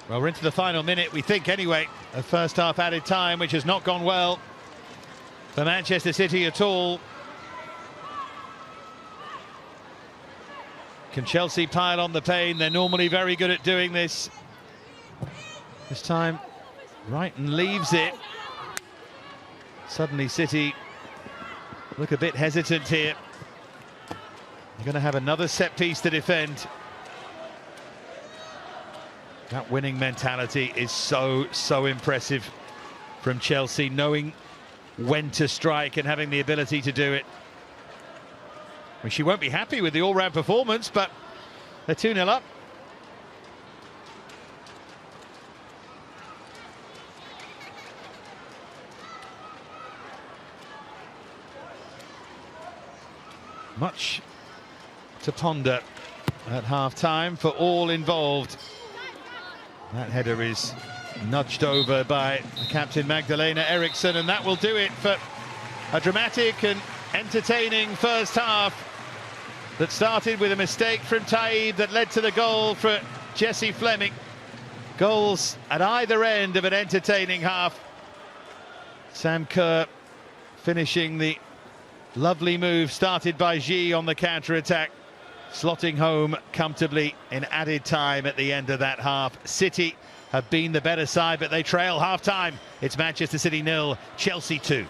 Well, we're into the final minute, we think anyway, of first half added time, which has not gone well for Manchester City at all. Can Chelsea pile on the pain? They're normally very good at doing this. This time, Brighton leaves it. Suddenly City look a bit hesitant here. They're going to have another set piece to defend. That winning mentality is so impressive from Chelsea, knowing when to strike and having the ability to do it. Well, she won't be happy with the all-round performance, but they're 2-0 up. Much to ponder at half-time for all involved. That header is nudged over by the captain Magdalena Eriksson, and that will do it for a dramatic and entertaining first half that started with a mistake from Taib that led to the goal for Jesse Fleming. Goals at either end of an entertaining half. Sam Kerr finishing the lovely move started by Ji on the counter-attack, slotting home comfortably in added time at the end of that half. City have been the better side, but they trail half-time. It's Manchester City 0, Chelsea 2.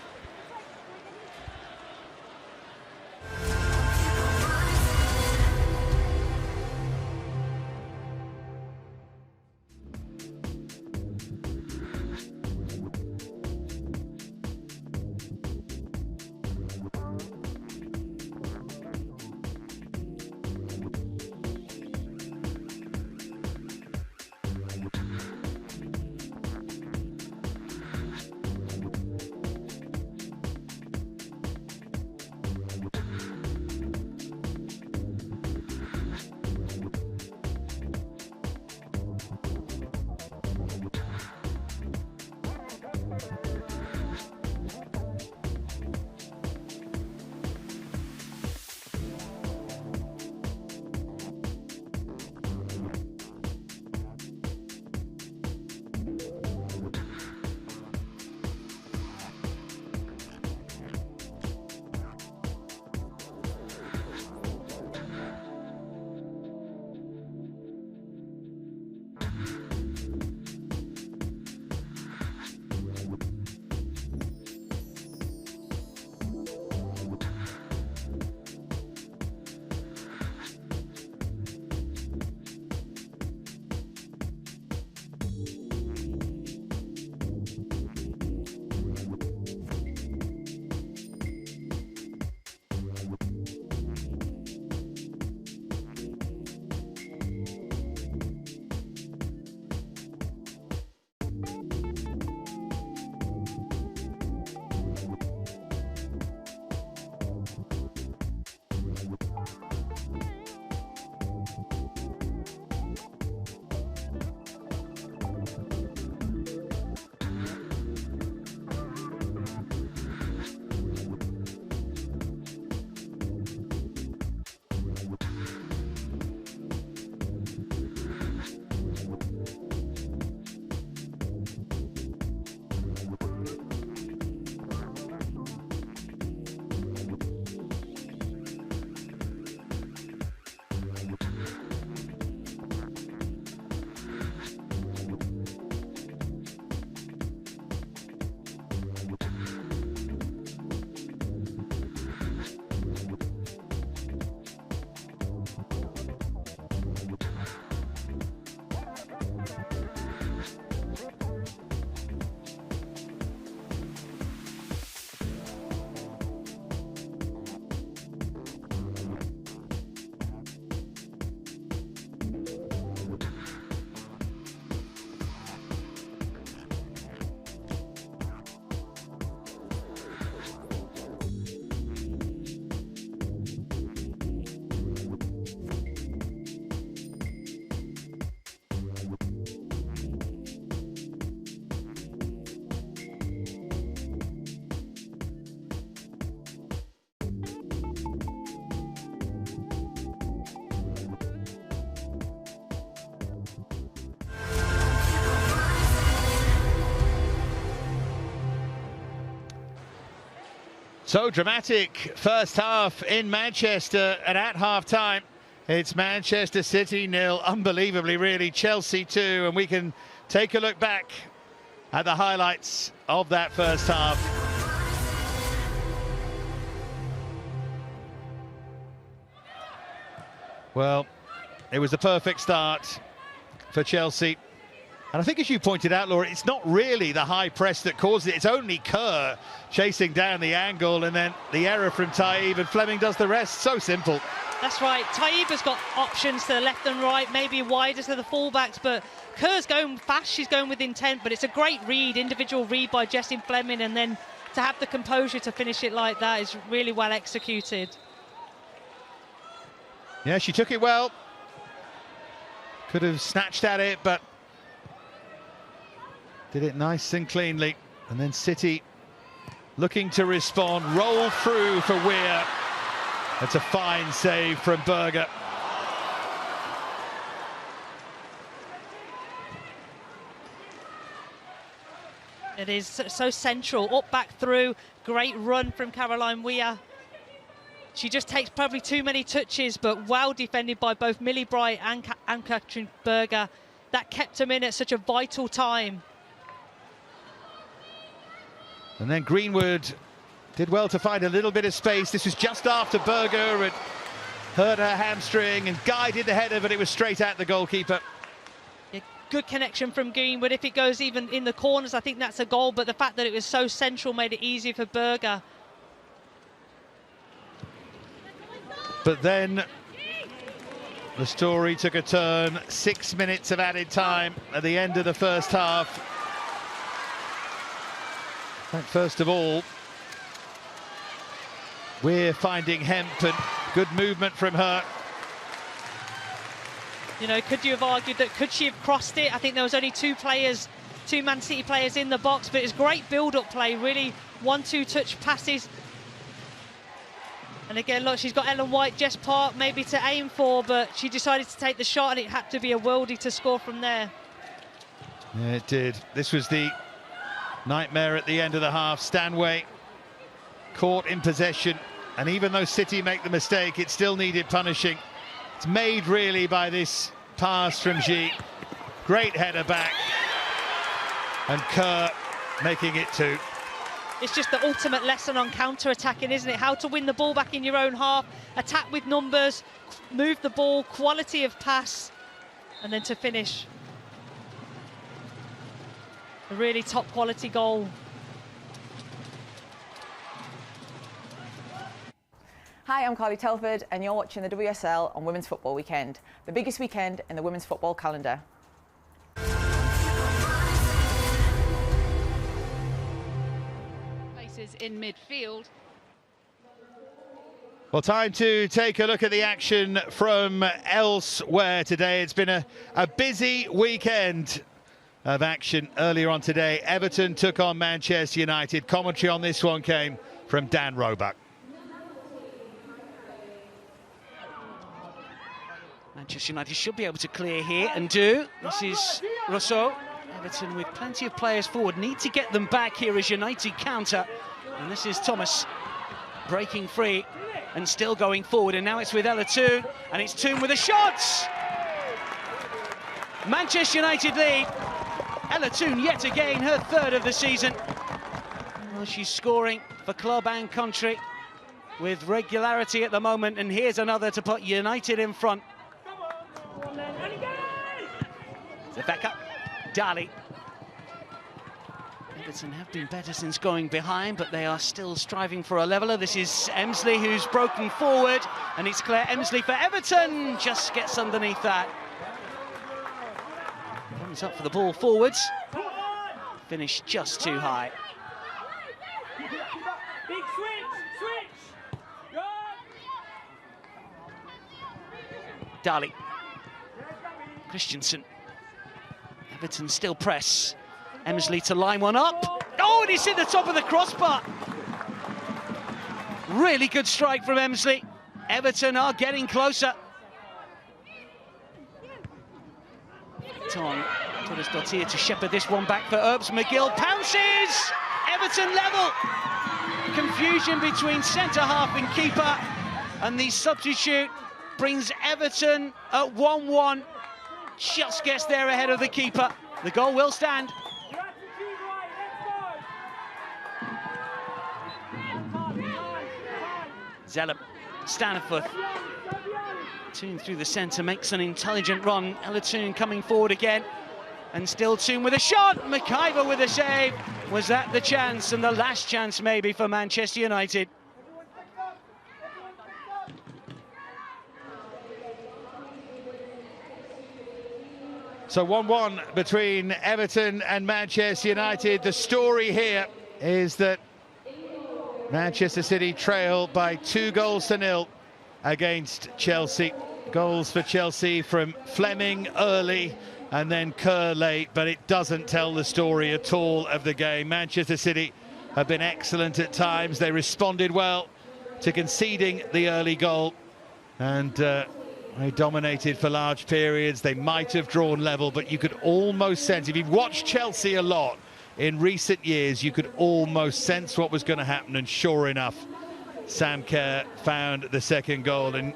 So dramatic first half in Manchester, and at half-time it's Manchester City 0, unbelievably really, Chelsea 2, and we can take a look back at the highlights of that first half. Well, it was a perfect start for Chelsea. And I think, as you pointed out, Laura, it's not really the high press that caused it. It's only Kerr chasing down the angle, and then the error from Taib, and Fleming does the rest. So simple. That's right. Taib has got options to the left and right, maybe wider to the fullbacks, but Kerr's going fast. She's going with intent, but it's a great read, individual read by Jessie Fleming, and then to have the composure to finish it like that is really well executed. Yeah, she took it well. Could have snatched at it, but did it nice and cleanly. And then City looking to respond, roll through for Weir. That's a fine save from Berger. It is so central, up, back, through. Great run from Caroline Weir. She just takes probably too many touches, but well defended by both Millie Bright and Katrin Berger. That kept them in at such a vital time. And then Greenwood did well to find a little bit of space. This was just after Berger had hurt her hamstring and guided the header, but it was straight at the goalkeeper. Yeah, good connection from Greenwood. If it goes even in the corners, I think that's a goal, but the fact that it was so central made it easier for Berger. But then the story took a turn. 6 minutes of added time at the end of the first half. And first of all, we're finding Hemp, and good movement from her. You know, could you have argued that could she have crossed it? I think there was only two Man City players in the box, but it's great build-up play, really 1-2 touch passes. And again, look, she's got Ellen White, Jess Park maybe to aim for, but she decided to take the shot, and it had to be a worldie to score from there. Yeah, it did. This was the nightmare at the end of the half. Stanway caught in possession, and even though City make the mistake, it still needed punishing. It's made really by this pass from G. Great header back, and Kerr making it 2. It's just the ultimate lesson on counter-attacking, isn't it? How to win the ball back in your own half, attack with numbers, move the ball, quality of pass, and then to finish. A really top quality goal. Hi, I'm Carly Telford, and you're watching the WSL on Women's Football Weekend, the biggest weekend in the women's football calendar. Places in midfield. Well, time to take a look at the action from elsewhere today. It's been a busy weekend of action earlier on today. Everton took on Manchester United. Commentary on this one came from Dan Roebuck. Manchester United should be able to clear here, and do. This is Rousseau. Everton with plenty of players forward. Need to get them back here as United counter. And this is Thomas breaking free and still going forward. And now it's with Ella Toon, and it's Toon with a shot! Manchester United lead. Ella Toon yet again, her third of the season. Well, she's scoring for club and country with regularity at the moment, and here's another to put United in front. Zefeka, Dali. Everton have been better since going behind, but they are still striving for a leveller. This is Emsley who's broken forward, and it's Claire Emsley for Everton. Just gets underneath that. Comes up for the ball forwards. Finished just too high. Dali. Christensen. Everton still press. Emsley to line one up. Oh, and he's hit the top of the crossbar. Really good strike from Emsley. Everton are getting closer. Tom Torres-Dottir to shepherd this one back for Earps. McGill pounces. Everton level. confusion between centre-half and keeper, and the substitute brings Everton at 1-1. Just gets there ahead of the keeper. The goal will stand. Zellum, Staniforth, Toon through the centre, makes an intelligent run. Ella Toon coming forward again, and still Toon with a shot. McIver with a save. Was that the chance, and the last chance maybe for Manchester United? So 1-1 between Everton and Manchester United. The story here is that Manchester City trail by 2-0 against Chelsea. Goals for Chelsea from Fleming early and then Kerr late, but it doesn't tell the story at all of the game. Manchester City have been excellent at times. They responded well to conceding the early goal, and they dominated for large periods. They might have drawn level, but you could almost sense, if you've watched Chelsea a lot in recent years, you could almost sense what was going to happen, and sure enough, Sam Kerr found the second goal, and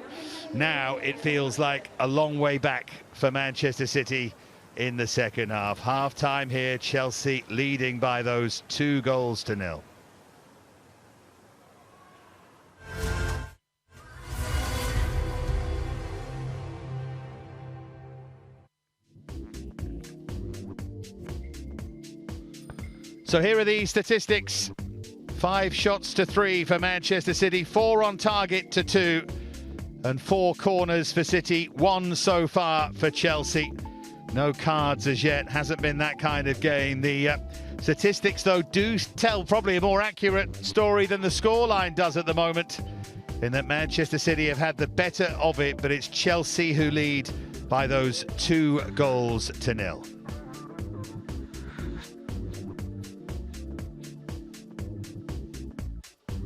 now it feels like a long way back for Manchester City in the second half. Half-time here, Chelsea leading by those 2-0. So here are the statistics. 5 shots to 3 for Manchester City, 4 on target to 2, and 4 corners for City, 1 so far for Chelsea. No cards as yet, hasn't been that kind of game. The statistics, though, do tell probably a more accurate story than the scoreline does at the moment, in that Manchester City have had the better of it, but it's Chelsea who lead by those 2-0.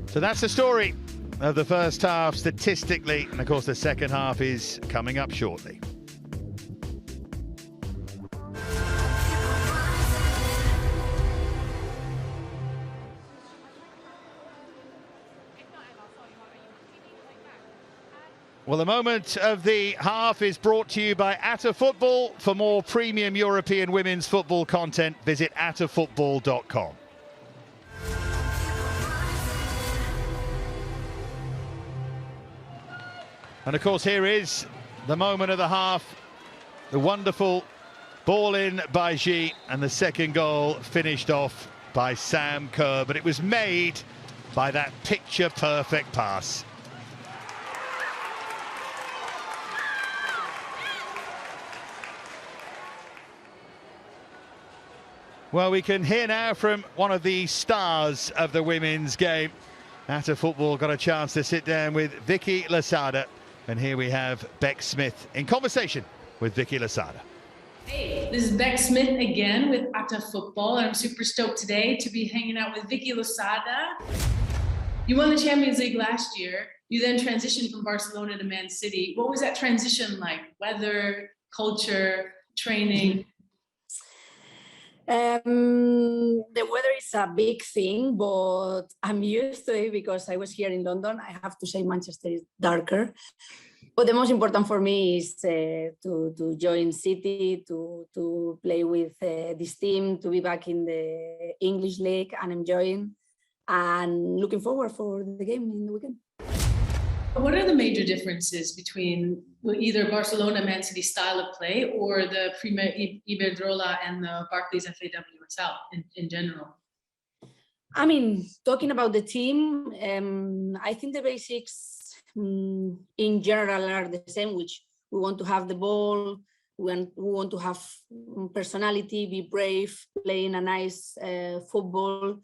So that's the story of the first half statistically, and of course the second half is coming up shortly. Well, the moment of the half is brought to you by Atta Football. For more premium European women's football content, visit attafootball.com. And of course, here is the moment of the half. The wonderful ball in by G, and the second goal finished off by Sam Kerr, but it was made by that picture-perfect pass. Well, we can hear now from one of the stars of the women's game. Atta Football got a chance to sit down with Vicky Losada. And here we have Beck Smith in conversation with Vicky Losada. Hey, this is Beck Smith again with Atta Football, and I'm super stoked today to be hanging out with Vicky Losada. You won the Champions League last year. You then transitioned from Barcelona to Man City. What was that transition like? Weather, culture, training? The weather is a big thing, but I'm used to it because I was here in London. I have to say Manchester is darker. But the most important for me is to join City, to play with this team, to be back in the English League and enjoying, and looking forward for the game in the weekend. What are the major differences between either Barcelona Man City style of play or the Prima Iberdrola and the Barclays FA WSL in general? I mean, talking about the team, I think the basics in general are the same, which we want to have the ball, we want to have personality, be brave, playing a nice football,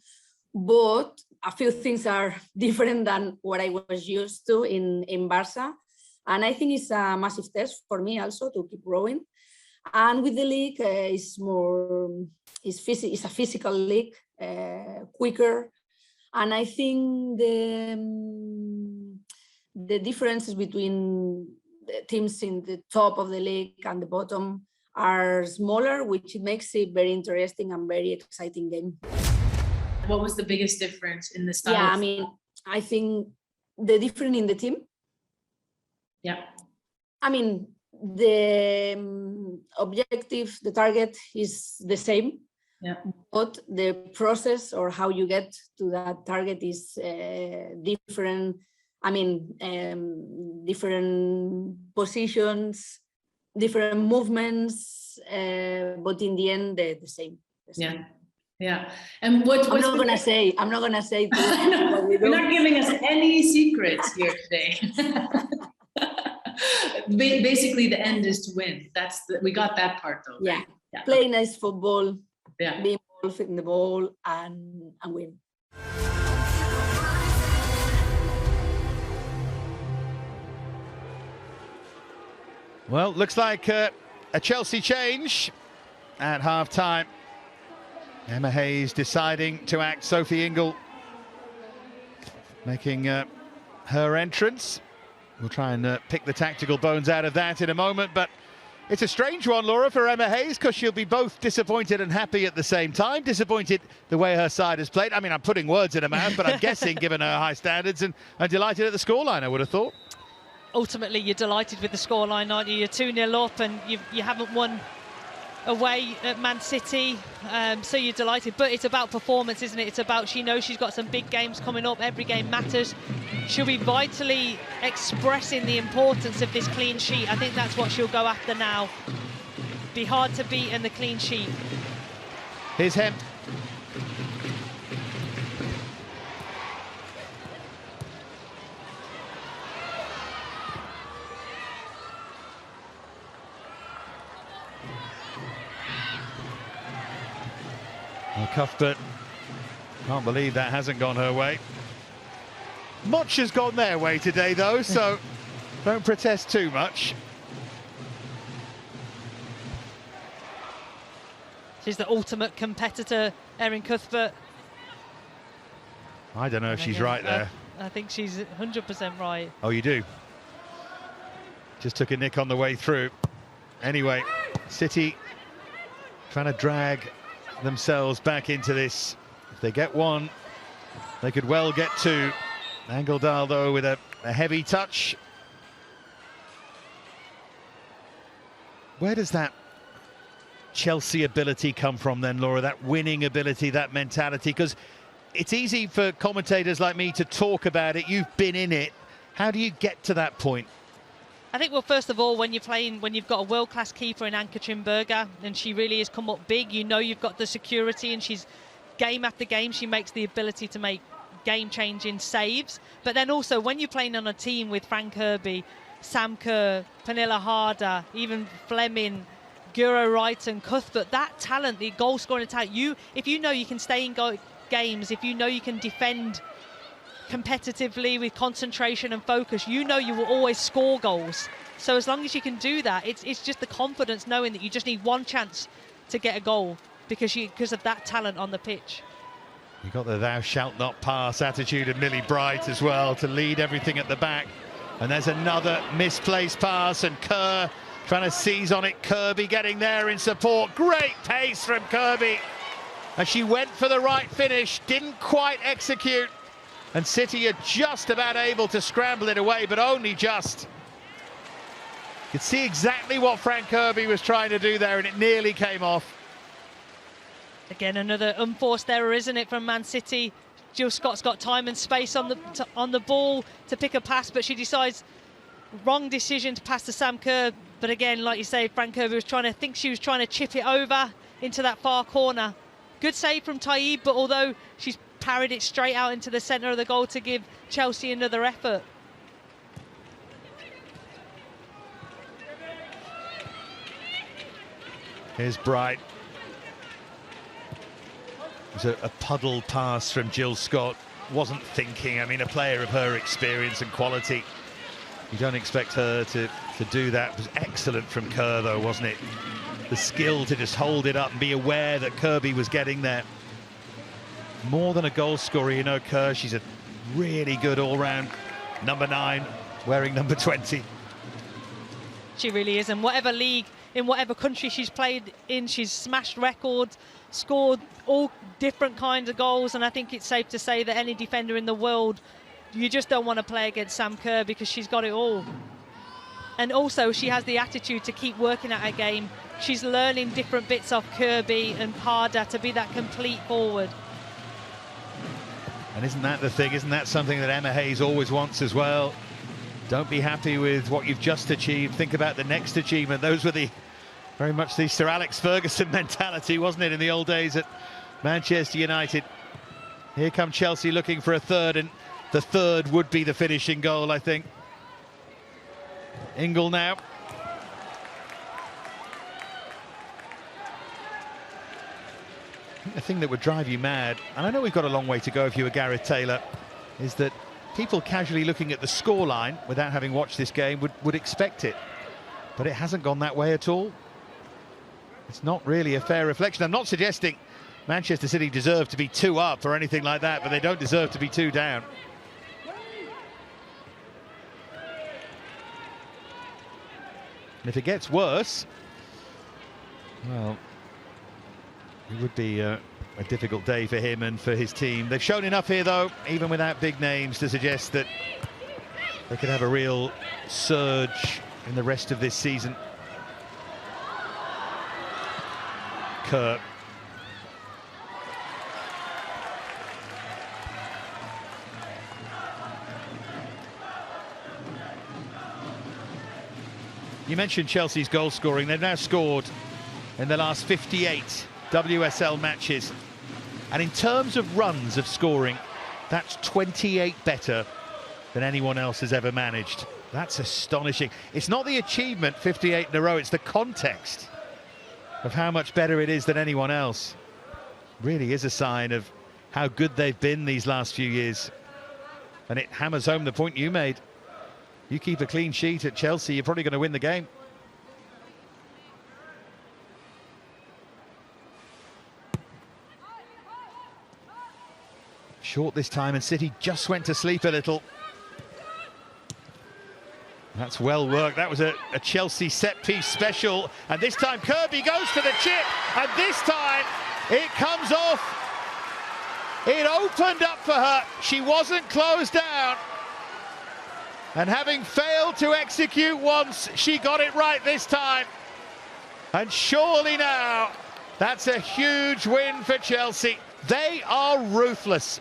but a few things are different than what I was used to in Barca. And I think it's a massive test for me also to keep growing. And with the league, it's a physical league, quicker. And I think the differences between the teams in the top of the league and the bottom are smaller, which makes it very interesting and very exciting game. What was the biggest difference in the style? Yeah, I mean, I think the difference in the team. Yeah. I mean, the objective, the target is the same. Yeah. But the process or how you get to that target is different. I mean, different positions, different movements, but in the end, they're the same. Yeah. Yeah. And what I'm not gonna say. I'm not gonna say. No, you're not giving us any secrets here today. Basically, the end is to win. We got that part though. Yeah. Right? Yeah. Play nice football. Yeah. Be involved in the ball and win. Well, looks like a Chelsea change at half-time. Emma Hayes deciding to act Sophie Ingle, making her entrance. We'll try and pick the tactical bones out of that in a moment, but it's a strange one, Laura, for Emma Hayes, because she'll be both disappointed and happy at the same time. Disappointed the way her side has played. I mean, I'm putting words in her mouth, but I'm guessing, given her high standards, and delighted at the scoreline, I would have thought. Ultimately, you're delighted with the scoreline, aren't you? You're 2-0 up and you haven't won away at Man City, so you're delighted. But it's about performance, isn't it? It's about, she knows she's got some big games coming up. Every game matters. She'll be vitally expressing the importance of this clean sheet. I think that's what she'll go after now. Be hard to beat in the clean sheet. Here's Hemp. Well, Cuthbert, can't believe that hasn't gone her way. Much has gone their way today, though, so don't protest too much. She's the ultimate competitor, Erin Cuthbert. I don't know if she's right there. I think she's 100% right. Oh, you do? Just took a nick on the way through. Anyway, City trying to drag themselves back into this. If they get one, they could well get two. Angeldal, though, with a heavy touch. Where does that Chelsea ability come from then, Laura? That winning ability, that mentality? Because it's easy for commentators like me to talk about it. You've been in it. How do you get to that point? I think, well, first of all, when you've got a world-class keeper in Ann-Katrin Berger, and she really has come up big, you know you've got the security, and she's game after game, she makes the ability to make game-changing saves. But then also, when you're playing on a team with Frank Kirby, Sam Kerr, Pernilla Harder, even Fleming, Guro Wright and Cuthbert, that talent, the goal-scoring talent, if you know you can stay in games, if you know you can defend competitively with concentration and focus, you know you will always score goals. So as long as you can do that, it's just the confidence knowing that you just need one chance to get a goal because of that talent on the pitch. You got the thou shalt not pass attitude of Millie Bright as well to lead everything at the back. And there's another misplaced pass, and Kerr trying to seize on it. Kirby getting there in support. Great pace from Kirby. And she went for the right finish, didn't quite execute. And City are just about able to scramble it away, but only just. You could see exactly what Frank Kirby was trying to do there, and it nearly came off. Again, another unforced error, isn't it, from Man City? Jill Scott's got time and space on the ball to pick a pass, but she decides wrong decision to pass to Sam Kerr. But again, like you say, Frank Kirby was trying to chip it over into that far corner. Good save from Taib, but although she's parried it straight out into the centre of the goal to give Chelsea another effort. Here's Bright. It was a puddle pass from Jill Scott. Wasn't thinking. I mean, a player of her experience and quality, you don't expect her to do that. It was excellent from Kerr, though, wasn't it? The skill to just hold it up and be aware that Kirby was getting there. More than a goal scorer, you know, Kerr. She's a really good all-round number 9, wearing number 20. She really is, and whatever league in whatever country she's played in. She's smashed records, scored all different kinds of goals, and I think it's safe to say that any defender in the world, you just don't want to play against Sam Kerr because she's got it all. And also she has the attitude to keep working at her game. She's learning different bits of Kirby and Parda to be that complete forward. And isn't that the thing? Isn't that something that Emma Hayes always wants as well? Don't be happy with what you've just achieved. Think about the next achievement. Those were very much the Sir Alex Ferguson mentality, wasn't it, in the old days at Manchester United? Here come Chelsea looking for a third, and the third would be the finishing goal, I think. Ingle now. The thing that would drive you mad, and I know we've got a long way to go if you were Gareth Taylor, is that people casually looking at the scoreline without having watched this game would expect it. But it hasn't gone that way at all. It's not really a fair reflection. I'm not suggesting Manchester City deserve to be 2 up or anything like that, but they don't deserve to be 2 down. And if it gets worse, well, it would be a difficult day for him and for his team. They've shown enough here, though, even without big names, to suggest that they could have a real surge in the rest of this season. Kerr. You mentioned Chelsea's goal scoring. They've now scored in the last 58 WSL matches. And in terms of runs of scoring, that's 28 better than anyone else has ever managed. That's astonishing. It's not the achievement, 58 in a row, it's the context of how much better it is than anyone else. Really is a sign of how good they've been these last few years. And it hammers home the point you made. You keep a clean sheet at Chelsea, you're probably going to win the game. Short this time, and City just went to sleep a little. That's well worked. That was a Chelsea set-piece special. And this time Kirby goes for the chip. And this time it comes off. It opened up for her. She wasn't closed down. And having failed to execute once, she got it right this time. And surely now, that's a huge win for Chelsea. They are ruthless.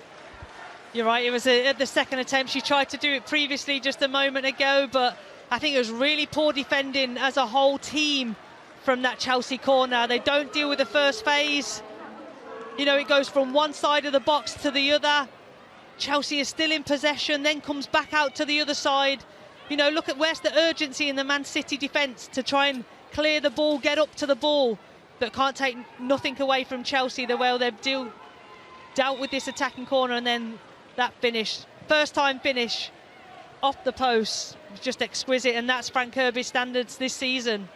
You're right, it was at the second attempt. She tried to do it previously just a moment ago, but I think it was really poor defending as a whole team from that Chelsea corner. They don't deal with the first phase. You know, it goes from one side of the box to the other. Chelsea is still in possession, then comes back out to the other side. You know, look at where's the urgency in the Man City defence to try and clear the ball, get up to the ball, but can't take nothing away from Chelsea the way they've dealt with this attacking corner. And then that finish, first time finish off the post, was just exquisite, and that's Frank Kirby's standards this season.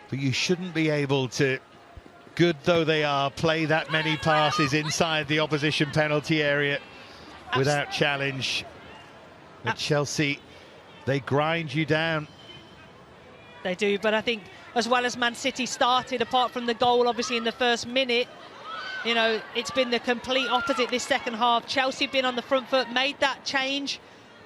But you shouldn't be able to, good though they are, play that many passes inside the opposition penalty area without challenge. But Chelsea, they grind you down. They do, but I think as well as Man City started, apart from the goal obviously in the first minute, you know, it's been the complete opposite this second half. Chelsea been on the front foot, made that change.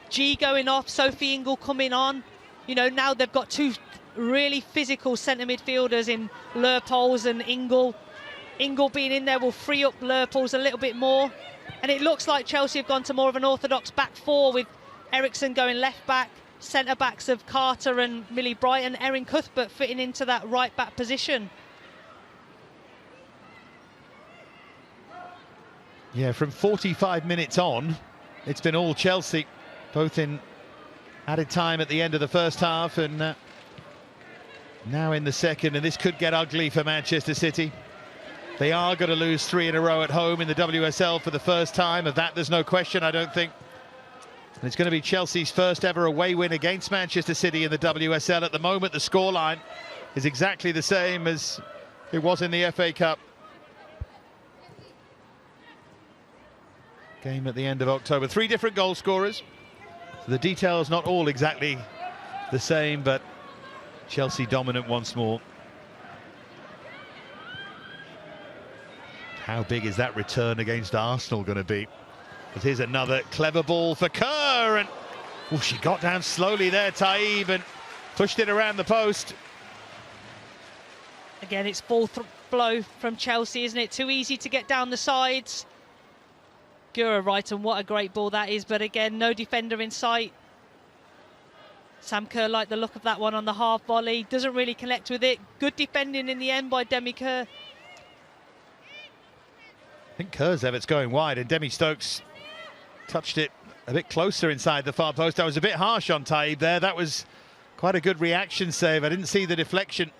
G going off, Sophie Ingle coming on. You know, now they've got two really physical centre midfielders in Leupolz and Ingle. Ingle being in there will free up Leupolz a little bit more. And it looks like Chelsea have gone to more of an orthodox back four, with Eriksson going left back, centre backs of Carter and Millie Bright, and Erin Cuthbert fitting into that right back position. Yeah, from 45 minutes on, it's been all Chelsea, both in added time at the end of the first half and now in the second, and this could get ugly for Manchester City. They are going to lose 3 in a row at home in the WSL for the first time. Of that, there's no question, I don't think. And it's going to be Chelsea's first ever away win against Manchester City in the WSL. At the moment, the scoreline is exactly the same as it was in the FA Cup. Game at the end of October. 3 different goal scorers. The details not all exactly the same, but Chelsea dominant once more. How big is that return against Arsenal going to be? But here's another clever ball for Kerr, and oh, she got down slowly there, Taib, and pushed it around the post. Again, it's ball blow from Chelsea, isn't it? Too easy to get down the sides. Gura right, and what a great ball that is, but again, no defender in sight. Sam Kerr liked the look of that one on the half volley, doesn't really connect with it. Good defending in the end by Demi Kerr. I think Kerr's effort's going wide, and Demi Stokes touched it a bit closer inside the far post. I was a bit harsh on Taib there. That was quite a good reaction save. I didn't see the deflection.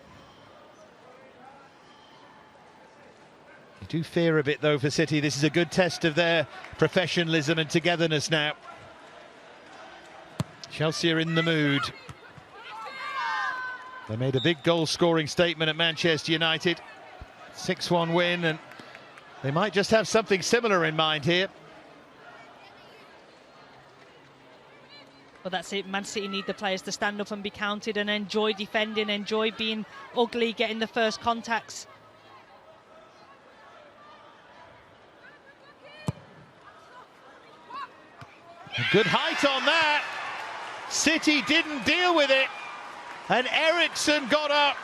You do fear a bit, though, for City. This is a good test of their professionalism and togetherness now. Chelsea are in the mood. They made a big goal-scoring statement at Manchester United. 6-1 win, and they might just have something similar in mind here. Well, that's it. Man City need the players to stand up and be counted and enjoy defending, enjoy being ugly, getting the first contacts. A good height on that. City didn't deal with it, and Eriksson got up.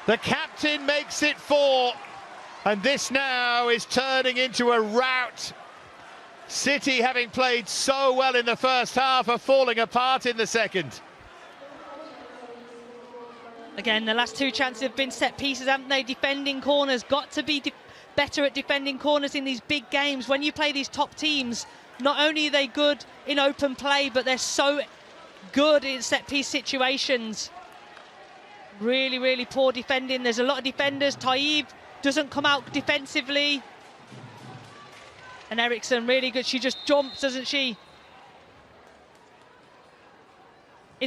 The captain makes it 4, and this now is turning into a rout. City, having played so well in the first half, are falling apart in the second. Again, the last 2 chances have been set pieces, haven't they? Defending corners, got to be better at defending corners in these big games. When you play these top teams, not only are they good in open play, but they're so good in set-piece situations. Really, really poor defending. There's a lot of defenders. Taib doesn't come out defensively. And Eriksson, really good. She just jumps, doesn't she?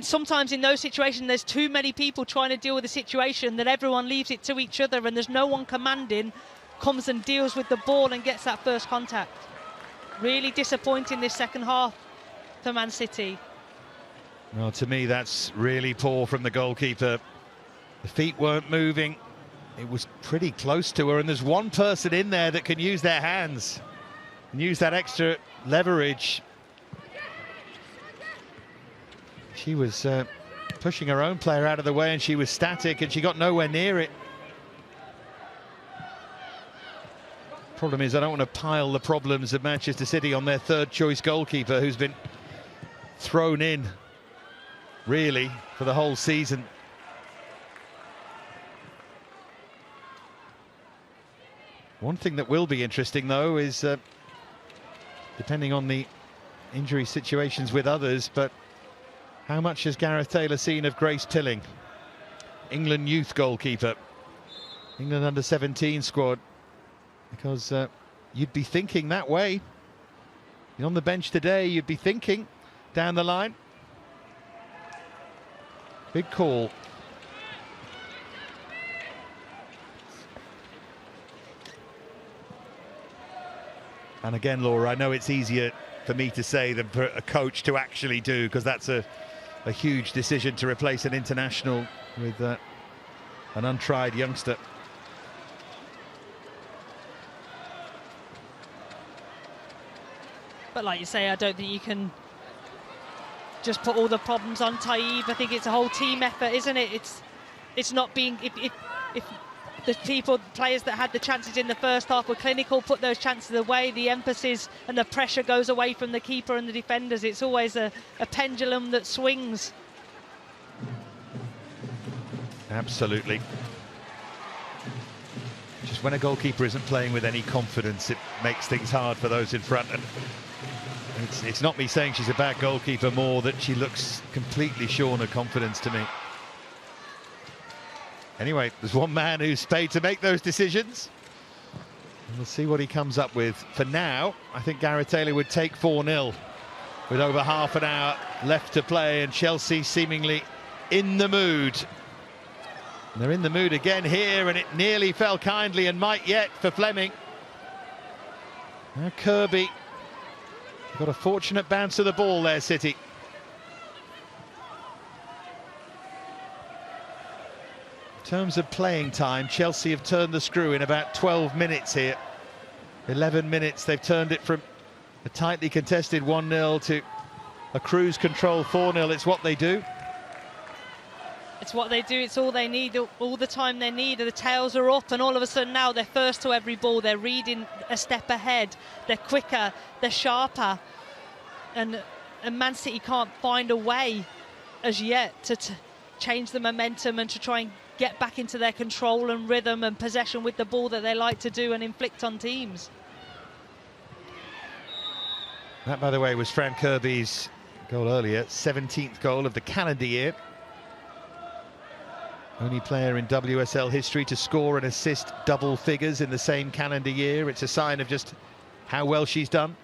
Sometimes in those situations, there's too many people trying to deal with the situation that everyone leaves it to each other, and there's no one commanding, comes and deals with the ball and gets that first contact. Really disappointing this second half for Man City. Well, to me, that's really poor from the goalkeeper. The feet weren't moving. It was pretty close to her, and there's one person in there that can use their hands and use that extra leverage. She was pushing her own player out of the way, and she was static, and she got nowhere near it. Problem is, I don't want to pile the problems of Manchester City on their third choice goalkeeper, who's been thrown in really for the whole season. One thing that will be interesting, though, is depending on the injury situations with others, but how much has Gareth Taylor seen of Grace Tilling, England youth goalkeeper, England under-17 squad? Because you'd be thinking that way. You're on the bench today, you'd be thinking down the line. Big call. And again, Laura, I know it's easier for me to say than for a coach to actually do, because that's a huge decision to replace an international with an untried youngster. But like you say, I don't think you can just put all the problems on Taib. I think it's a whole team effort, isn't it? It's not being... If the players that had the chances in the first half were clinical, put those chances away, the emphasis and the pressure goes away from the keeper and the defenders. It's always a pendulum that swings. Absolutely. Just when a goalkeeper isn't playing with any confidence, it makes things hard for those in front. And it's not me saying she's a bad goalkeeper, more that she looks completely shorn of confidence to me. Anyway, there's one man who's paid to make those decisions, and we'll see what he comes up with. For now, I think Gareth Taylor would take 4-0 with over half an hour left to play, and Chelsea seemingly in the mood. And they're in the mood again here, and it nearly fell kindly and might yet for Fleming. Now Kirby got a fortunate bounce of the ball there, City. terms of playing time, Chelsea have turned the screw in about 12 minutes here. 11 minutes, they've turned it from a tightly contested 1-0 to a cruise control 4-0. It's what they do. It's what they do, it's all they need, all the time they need. The tails are up, and all of a sudden now they're first to every ball, they're reading a step ahead, they're quicker, they're sharper. And Man City can't find a way as yet to change the momentum and to try and get back into their control and rhythm and possession with the ball that they like to do and inflict on teams. That, by the way, was Fran Kirby's goal earlier, 17th goal of the calendar year. Only player in WSL history to score and assist double figures in the same calendar year. It's a sign of just how well she's done.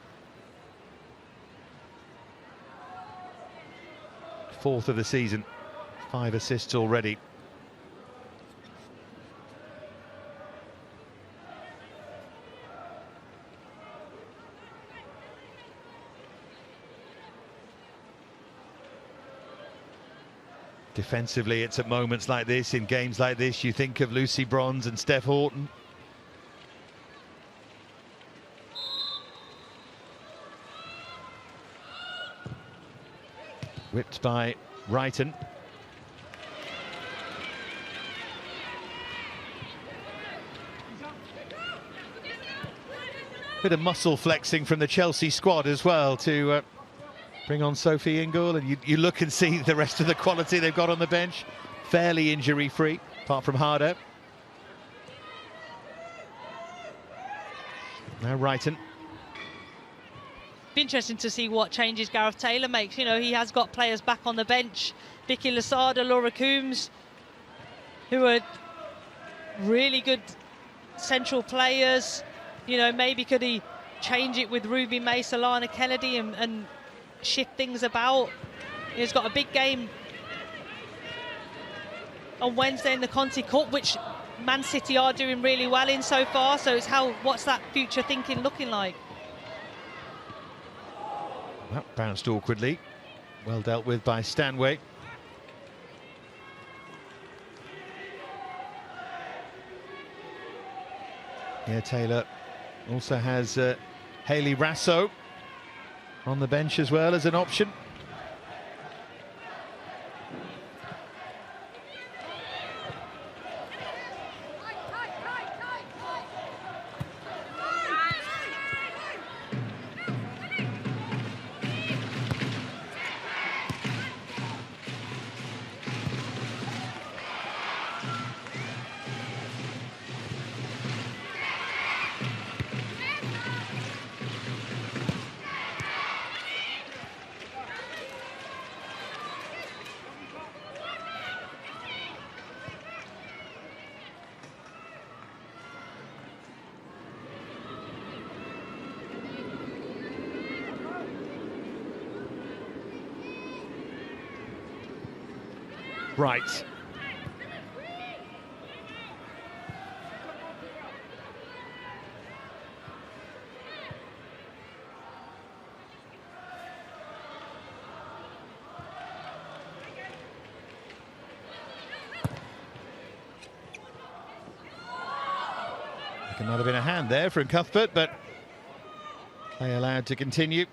4th of the season, 5 assists already. Defensively, it's at moments like this, in games like this, you think of Lucy Bronze and Steph Houghton. Whipped by Wrighton. Bit of muscle flexing from the Chelsea squad as well to bring on Sophie Ingle, and you look and see the rest of the quality they've got on the bench. Fairly injury-free, apart from Harder. Now Wrighton. Be interesting to see what changes Gareth Taylor makes. You know, he has got players back on the bench. Vicky Losada, Laura Coombs, who are really good central players. You know, maybe could he change it with Ruby May, Solana Kennedy and shift things about. He's got a big game on Wednesday in the Conti Cup, which Man City are doing really well in so far. So it's what's that future thinking looking like? That bounced awkwardly. Well dealt with by Stanway. Yeah, Taylor also has Hayley Rasso on the bench as well as an option. Right. It might have been a hand there from Cuthbert, but they allowed to continue.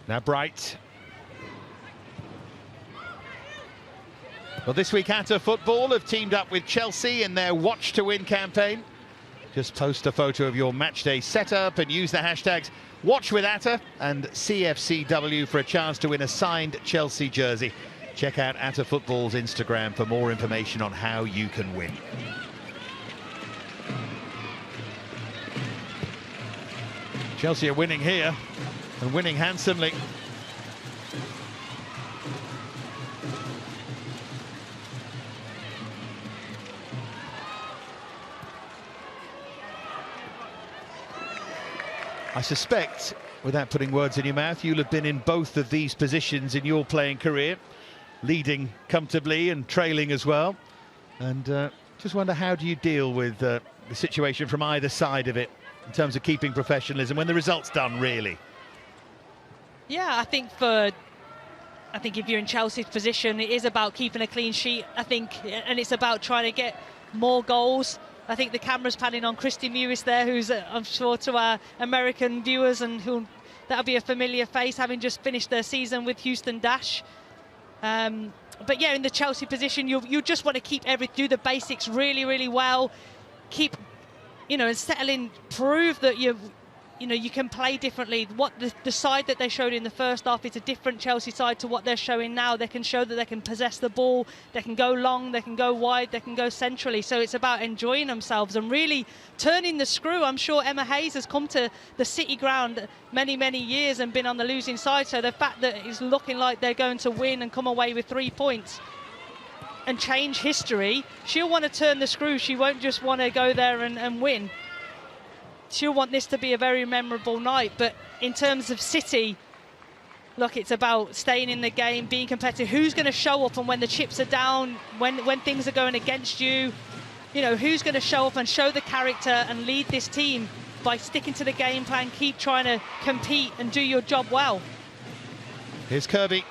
Now Bright. Well, this week Atta Football have teamed up with Chelsea in their Watch to Win campaign. Just post a photo of your matchday setup and use the hashtags WatchWithAtta and CFCW for a chance to win a signed Chelsea jersey. Check out Atta Football's Instagram for more information on how you can win. Chelsea are winning here, and winning handsomely. I suspect, without putting words in your mouth, you'll have been in both of these positions in your playing career. leading comfortably and trailing as well. And just wonder, how do you deal with the situation from either side of it in terms of keeping professionalism when the result's done, really? Yeah, I think if you're in Chelsea's position, it is about keeping a clean sheet, I think, and it's about trying to get more goals. I think the camera's panning on Christy Mewis there, who's, I'm sure, to our American viewers, and that'll be a familiar face, having just finished their season with Houston Dash. But yeah, in the Chelsea position, you just want to do the basics really, really well. Keep, and settle in, prove that you can play differently. What the side that they showed in the first half is a different Chelsea side to what they're showing now. They can show that they can possess the ball, they can go long, they can go wide, they can go centrally. So it's about enjoying themselves and really turning the screw. I'm sure Emma Hayes has come to the City ground many, many years and been on the losing side. So the fact that it's looking like they're going to win and come away with 3 points and change history, she'll want to turn the screw. She won't just want to go there and win. She'll want this to be a very memorable night. But in terms of City, look, it's about staying in the game, being competitive. Who's going to show up, and when the chips are down, when things are going against you, who's going to show up and show the character and lead this team by sticking to the game plan, keep trying to compete and do your job well. Here's Kirby.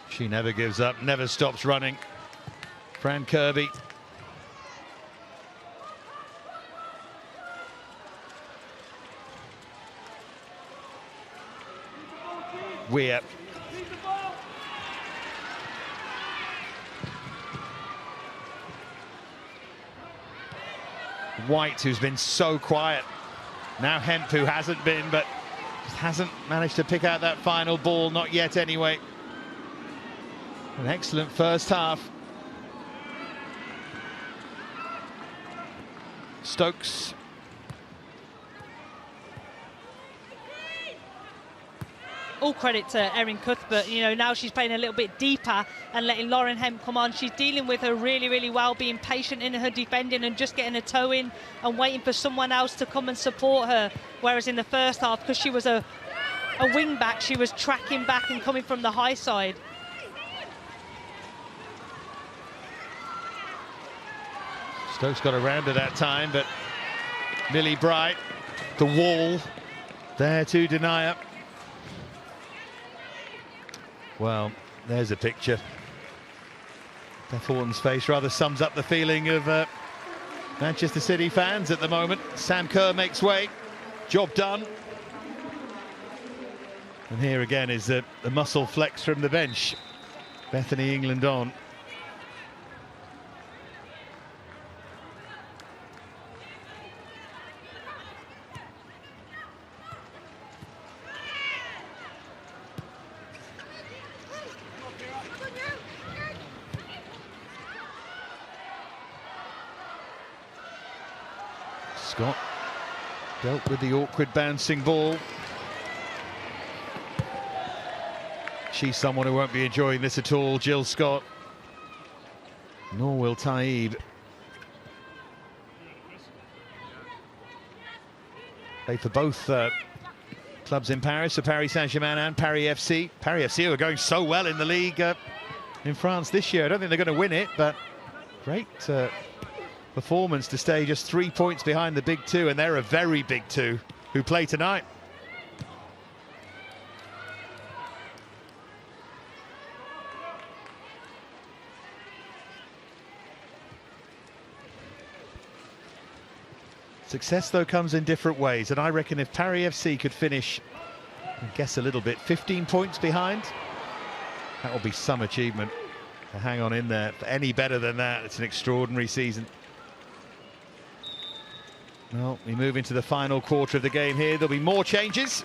She never gives up, never stops running. Fran Kirby. Weir. White, who's been so quiet. Now Hemp, who hasn't been, but just hasn't managed to pick out that final ball. Not yet, anyway. An excellent first half. Stokes. All credit to Erin Cuthbert. Now she's playing a little bit deeper and letting Lauren Hemp come on. She's dealing with her really, really well, being patient in her defending and just getting a toe in and waiting for someone else to come and support her. Whereas in the first half, because she was a wing back, she was tracking back and coming from the high side. Stokes got around her that time, but Millie Bright, the wall, there to deny her. Well, there's a picture. Beth Horton's face rather sums up the feeling of Manchester City fans at the moment. Sam Kerr makes way, job done. And here again is the muscle flex from the bench. Bethany England on. Scott dealt with the awkward bouncing ball. She's someone who won't be enjoying this at all, Jill Scott. Nor will Taib. Played for both clubs in Paris, for Paris Saint-Germain and Paris FC. Paris FC are going so well in the league in France this year. I don't think they're going to win it, but great performance to stay just 3 points behind the big two, and they're a very big two who play tonight. Success, though, comes in different ways, and I reckon if Paris FC could finish, I guess a little bit, 15 points behind, that will be some achievement to hang on in there. But any better than that, it's an extraordinary season. Well, we move into the final quarter of the game here. There'll be more changes.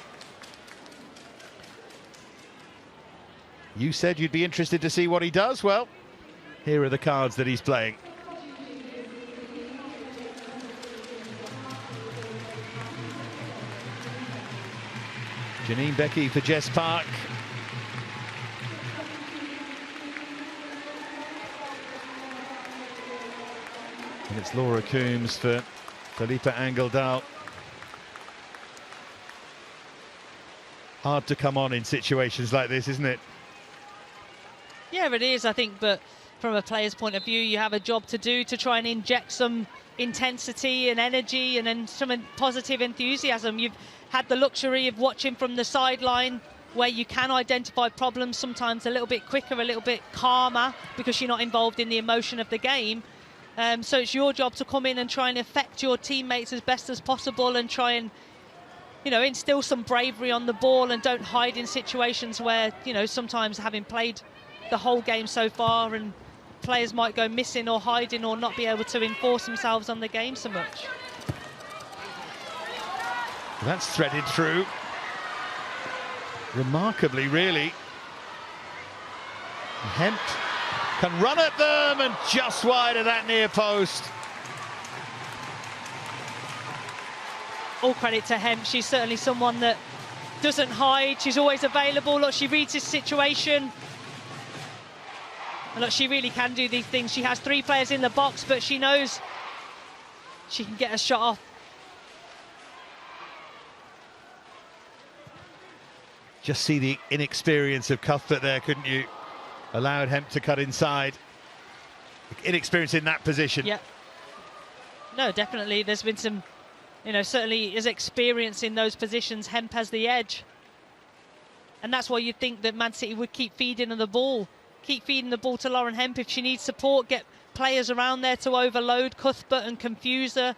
You said you'd be interested to see what he does. Well, here are the cards that he's playing. Janine Becky for Jess Park. And it's Laura Coombs for Felipe Angeldal. hard to come on in situations like this, isn't it? Yeah, it is, I think, but from a player's point of view, you have a job to do to try and inject some intensity and energy and then some positive enthusiasm. You've had the luxury of watching from the sideline where you can identify problems sometimes a little bit quicker, a little bit calmer, because you're not involved in the emotion of the game. So it's your job to come in and try and affect your teammates as best as possible and try and, you know, instill some bravery on the ball and don't hide in situations where, you know, sometimes having played the whole game so far and players might go missing or hiding or not be able to enforce themselves on the game so much. That's threaded through remarkably, really. Hemp can run at them and just wide of that near post. All credit to Hemp. She's certainly someone that doesn't hide. She's always available. Look, she reads his situation. And look, she really can do these things. She has 3 players in the box, but she knows she can get a shot off. Just see the inexperience of Cuthbert there, couldn't you? Allowed Hemp to cut inside. Inexperience in that position. Yeah. No, definitely. There's been some, you know, certainly his experience in those positions. Hemp has the edge. And that's why you'd think that Man City would keep feeding the ball. Keep feeding the ball to Lauren Hemp. If she needs support, get players around there to overload Cuthbert and confuse her,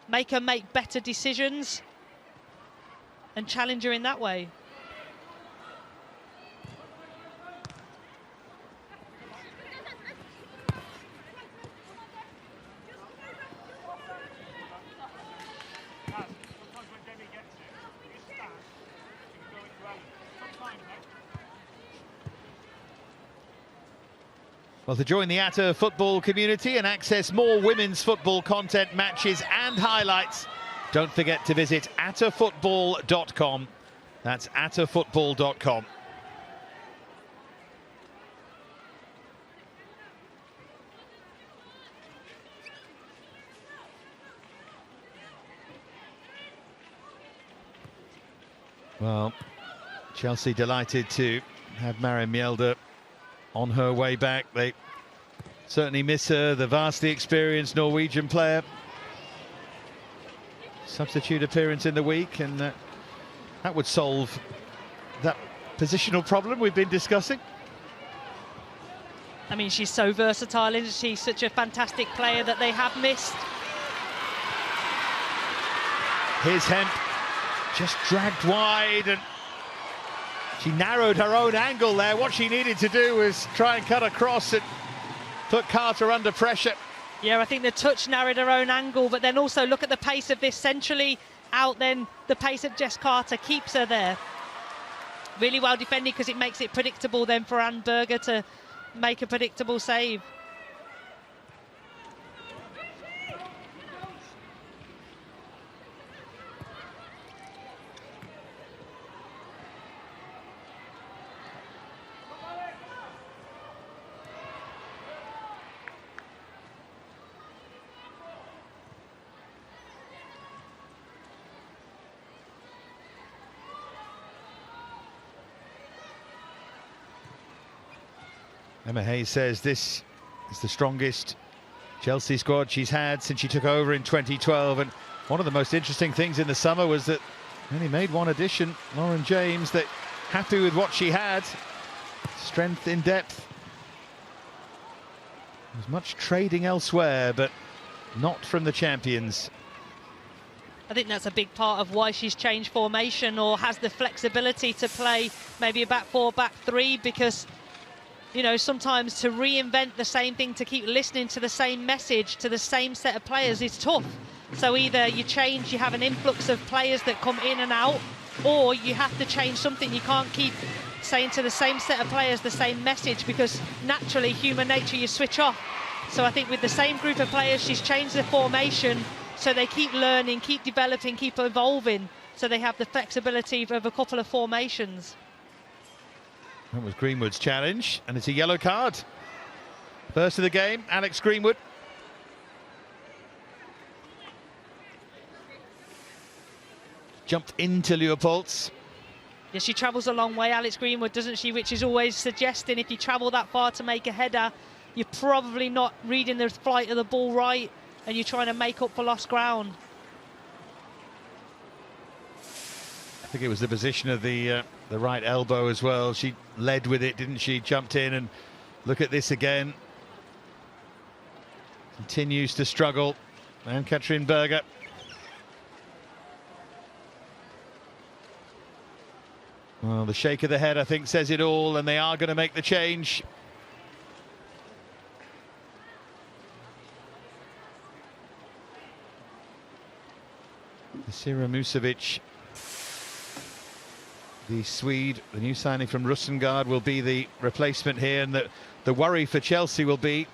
make her make better decisions and challenge her in that way. Well, to join the ATA football community and access more women's football content, matches and highlights, don't forget to visit atafootball.com. That's atafootball.com. Well, Chelsea delighted to have Mariam Mjelde on her way back. They certainly miss her, the vastly experienced Norwegian player. Substitute appearance in the week, and that would solve that positional problem we've been discussing. I mean, she's so versatile, isn't she? Such a fantastic player that they have missed. Here's Hemp, just dragged wide, and she narrowed her own angle there. What she needed to do was try and cut across and put Carter under pressure. Yeah, I think the touch narrowed her own angle, but then also look at the pace of this centrally out, then the pace of Jess Carter keeps her there. Really well defended, because it makes it predictable then for Anne Berger to make a predictable save. Emma Hayes says this is the strongest Chelsea squad she's had since she took over in 2012, and one of the most interesting things in the summer was that only made one addition, Lauren James, that happy with what she had. Strength in depth. There was much trading elsewhere, but not from the champions. I think that's a big part of why she's changed formation or has the flexibility to play maybe a back 4, back 3, because, you know, sometimes to reinvent the same thing, to keep listening to the same message, to the same set of players is tough. So either you change, you have an influx of players that come in and out, or you have to change something. You can't keep saying to the same set of players the same message, because naturally, human nature, you switch off. So I think with the same group of players, she's changed the formation so they keep learning, keep developing, keep evolving, so they have the flexibility of a couple of formations. That was Greenwood's challenge, and it's a yellow card. First of the game, Alex Greenwood. Jumped into Leopolds. Yeah, she travels a long way, Alex Greenwood, doesn't she? Which is always suggesting if you travel that far to make a header, you're probably not reading the flight of the ball right, and you're trying to make up for lost ground. I think it was the position of the right elbow as well. She led with it, didn't she? Jumped in, and look at this again. Continues to struggle. And Katrin Berger. Well, the shake of the head, I think, says it all, and they are going to make the change. Sira Musovic, the Swede, the new signing from Rosengard, will be the replacement here, and the worry for Chelsea will be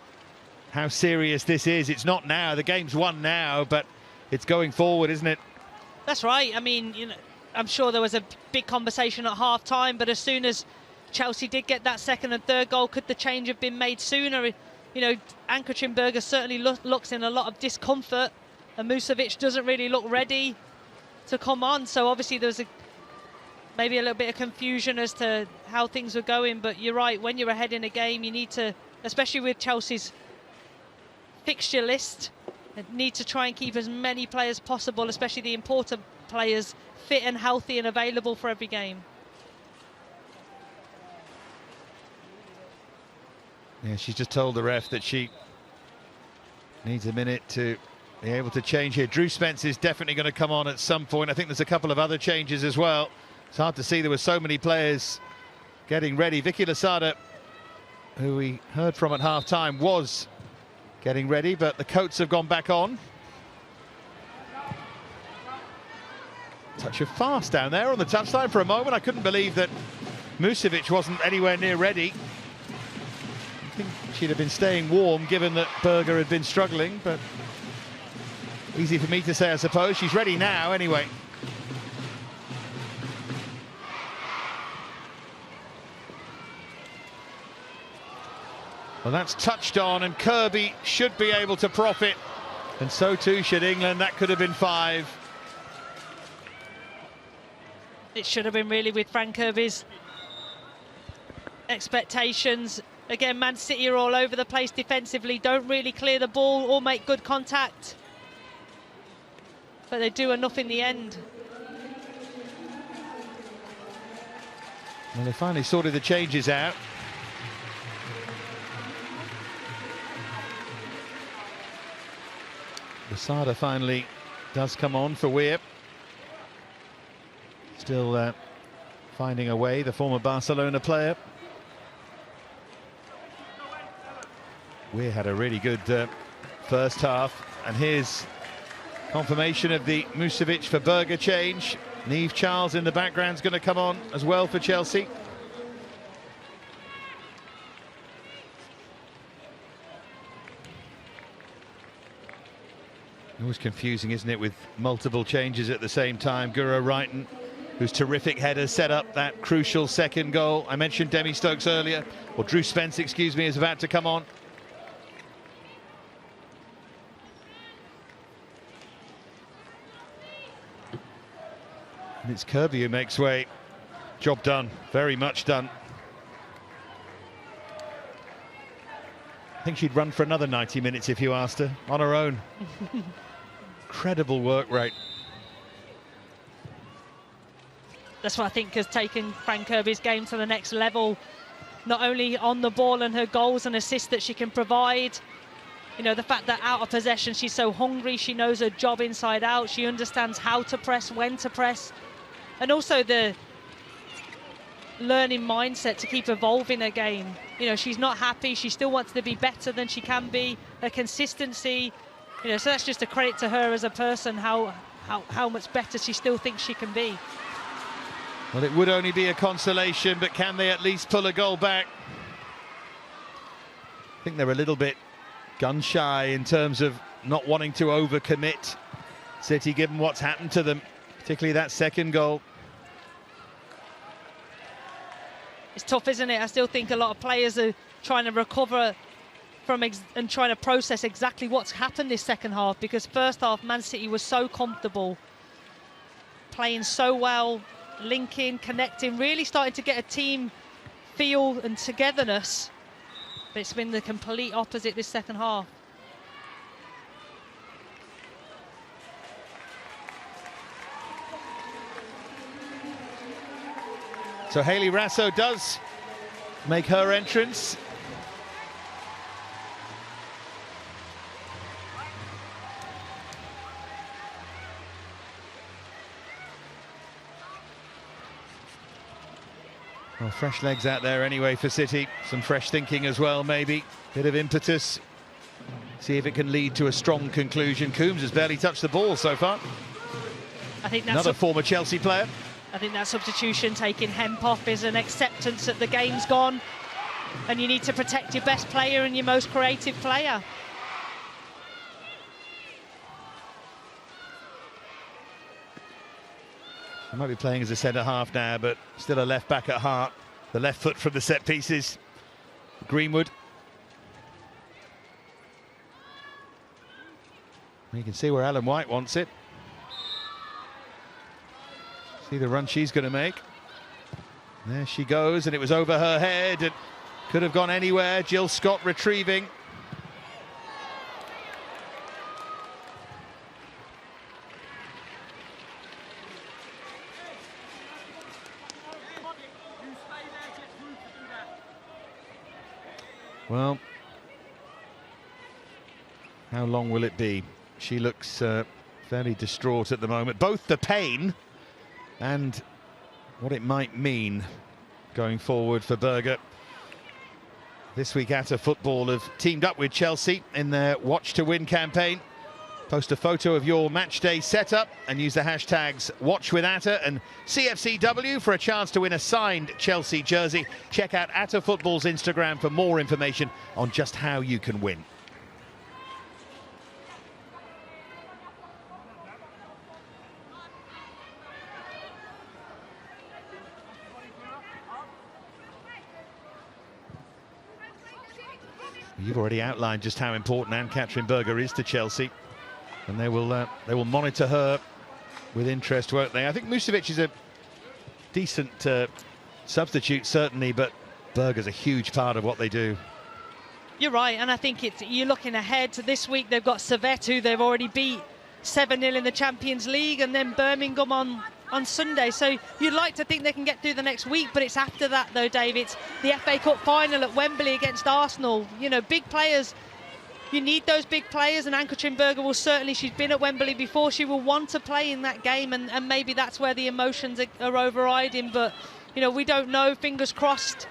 how serious this is. It's not now, the game's won now, but it's going forward, isn't it? That's right. I mean, you know, I'm sure there was a big conversation at half-time, but as soon as Chelsea did get that second and third goal, could the change have been made sooner? You know, Ann-Katrin Berger certainly looks in a lot of discomfort, and Musovic doesn't really look ready to come on. So obviously there was maybe a little bit of confusion as to how things were going, but you're right, when you're ahead in a game, you need to, especially with Chelsea's fixture list, need to try and keep as many players possible, especially the important players, fit and healthy and available for every game. Yeah, she's just told the ref that she needs a minute to be able to change here. Drew Spence is definitely going to come on at some point. I think there's a couple of other changes as well. It's hard to see, there were so many players getting ready. Vicky Losada, who we heard from at half-time, was getting ready, but the coats have gone back on. Touch of fast down there on the touchline for a moment. I couldn't believe that Musovic wasn't anywhere near ready. I think she'd have been staying warm given that Berger had been struggling, but easy for me to say, I suppose. She's ready now anyway. Well, that's touched on, and Kirby should be able to profit, and so too should England. That could have been 5. It should have been really with Frank Kirby's expectations. Again, Man City are all over the place defensively, don't really clear the ball or make good contact, but they do enough in the end. Well, they finally sorted the changes out. Losada finally does come on for Weir. Still finding a way, the former Barcelona player. Weir had a really good first half, and here's confirmation of the Musovic for Berger change. Niamh Charles in the background is going to come on as well for Chelsea. Always confusing, isn't it, with multiple changes at the same time. Guro Reiten, whose terrific header set up that crucial second goal. I mentioned Demi Stokes earlier, or Drew Spence, excuse me, is about to come on. And it's Kirby who makes way. Job done, very much done. I think she'd run for another 90 minutes if you asked her, on her own. Incredible work rate. That's what I think has taken Frank Kirby's game to the next level. Not only on the ball and her goals and assists that she can provide, you know, the fact that out of possession she's so hungry, she knows her job inside out, she understands how to press, when to press, and also the learning mindset to keep evolving her game. You know, she's not happy, she still wants to be better than she can be, her consistency, you know, so that's just a credit to her as a person, how much better she still thinks she can be. Well, it would only be a consolation, but can they at least pull a goal back? I think they're a little bit gun-shy in terms of not wanting to overcommit City, given what's happened to them, particularly that second goal. It's tough, isn't it? I still think a lot of players are trying to recover from and trying to process exactly what's happened this second half, because first half Man City was so comfortable, playing so well, linking, connecting, really starting to get a team feel and togetherness. But it's been the complete opposite this second half. So Hayley Raso does make her entrance. Well, fresh legs out there anyway for City. Some fresh thinking as well, maybe. Bit of impetus. See if it can lead to a strong conclusion. Coombs has barely touched the ball so far. I think that's another former Chelsea player. I think that substitution, taking Hemp off, is an acceptance that the game's gone and you need to protect your best player and your most creative player. He might be playing as a centre-half now, but still a left-back at heart. The left foot from the set pieces. Greenwood. You can see where Ellen White wants it. See the run she's going to make. There she goes, and it was over her head. It could have gone anywhere. Jill Scott retrieving. Well, how long will it be? She looks fairly distraught at the moment. Both the pain and what it might mean going forward for Berger. This week, Atta Football have teamed up with Chelsea in their Watch to Win campaign. Post a photo of your match day setup and use the hashtags WatchWithAtta and CFCW for a chance to win a signed Chelsea jersey. Check out Atta Football's Instagram for more information on just how you can win. You've already outlined just how important Ann-Katrin Berger is to Chelsea, and they will monitor her with interest, won't they? I think Musovic is a decent substitute, certainly, but Berger's a huge part of what they do. You're right, and I think you're looking ahead to this week. They've got Servette, who they've already beat 7-0 in the Champions League, and then Birmingham on Sunday. So you'd like to think they can get through the next week, but it's after that, though, Dave. It's the FA Cup final at Wembley against Arsenal. You know, big players, you need those big players, and Ann-Katrin Berger will certainly, she's been at Wembley before, she will want to play in that game, and maybe that's where the emotions are overriding. But, you know, we don't know, fingers crossed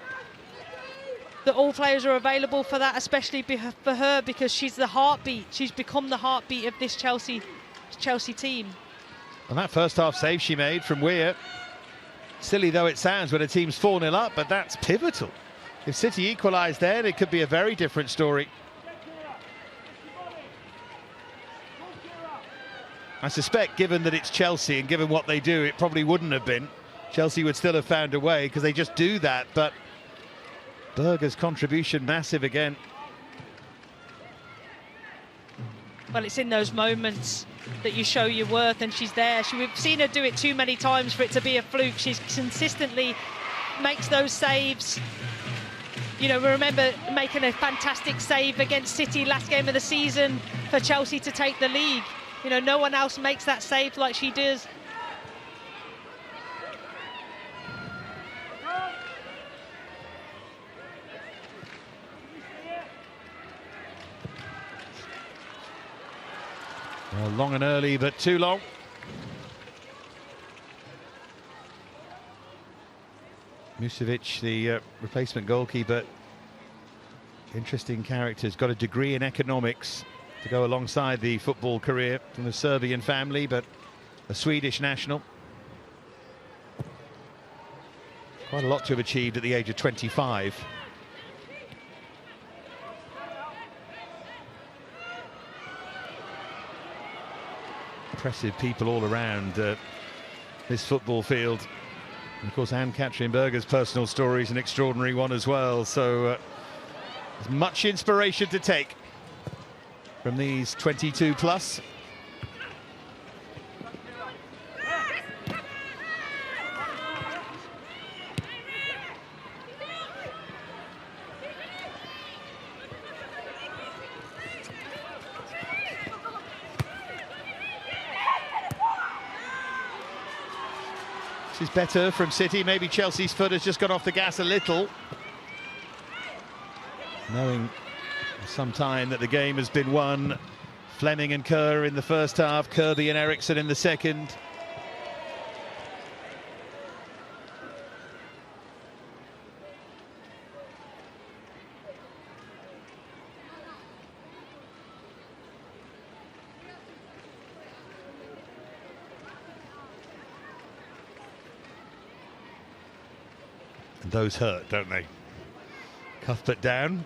that all players are available for that, especially for her, because she's the heartbeat. She's become the heartbeat of this Chelsea team. And that first half save she made from Weir, silly though it sounds when a team's 4-0 up, but that's pivotal. If City equalise there, it could be a very different story. I suspect, given that it's Chelsea and given what they do, it probably wouldn't have been. Chelsea would still have found a way because they just do that, but Berger's contribution massive again. Well, it's in those moments that you show your worth, and she's there. We've seen her do it too many times for it to be a fluke. She's consistently makes those saves. You know, we remember making a fantastic save against City last game of the season for Chelsea to take the league. You know, no one else makes that save like she does. Well, long and early, but too long. Musovic, the replacement goalkeeper, interesting character, has got a degree in economics to go alongside the football career, from a Serbian family, but a Swedish national. Quite a lot to have achieved at the age of 25. Impressive people all around this football field. And of course, Ann-Katrin Berger's personal story is an extraordinary one as well. So there's much inspiration to take from these 22 plus. This is better from City. Maybe Chelsea's foot has just gone off the gas a little. Knowing for some time that the game has been won. Fleming and Kerr in the first half, Kirby and Eriksson in the second. And those hurt, don't they? Cuthbert down.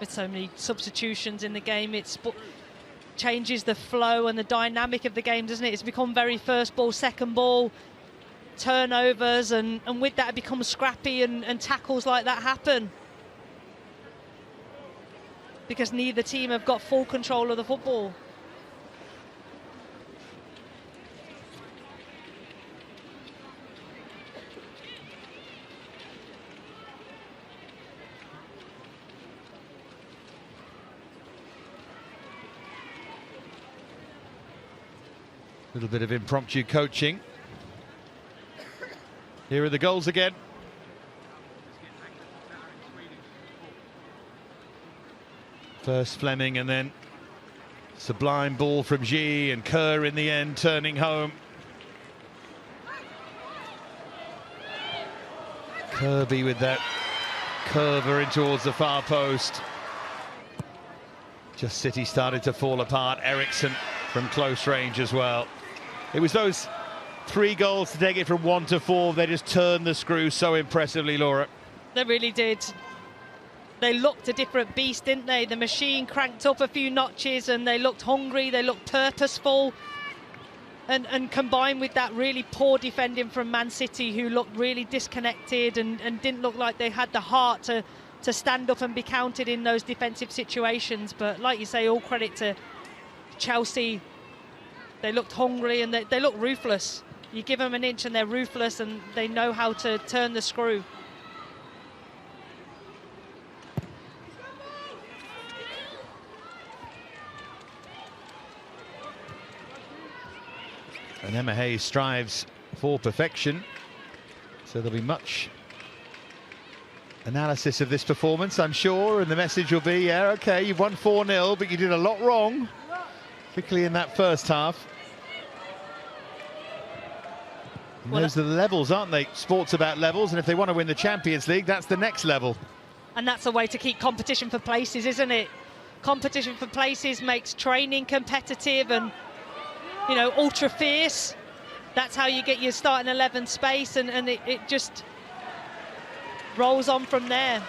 With so many substitutions in the game, it changes the flow and the dynamic of the game, doesn't it? It's become very first ball, second ball, turnovers, and with that it becomes scrappy, and tackles like that happen. Because neither team have got full control of the football. A little bit of impromptu coaching. Here are the goals again. First Fleming, and then sublime ball from G, and Kerr in the end turning home. Kirby with that curver in towards the far post. Just City started to fall apart. Eriksson from close range as well. It was those 3 goals to take it from 1 to 4. They just turned the screw so impressively, Laura. They really did. They looked a different beast, didn't they? The machine cranked up a few notches, and they looked hungry, they looked purposeful. And combined with that really poor defending from Man City, who looked really disconnected and didn't look like they had the heart to stand up and be counted in those defensive situations. But like you say, all credit to Chelsea. They looked hungry, and they look ruthless. You give them an inch and they're ruthless, and they know how to turn the screw. And Emma Hayes strives for perfection, so there'll be much analysis of this performance, I'm sure, and the message will be, yeah, okay, you've won 4-0, but you did a lot wrong, particularly in that first half. And those are the levels, aren't they? Sport's about levels, and if they want to win the Champions League, that's the next level. And that's a way to keep competition for places, isn't it? Competition for places makes training competitive and, you know, ultra fierce. That's how you get your starting 11 space, and it just rolls on from there.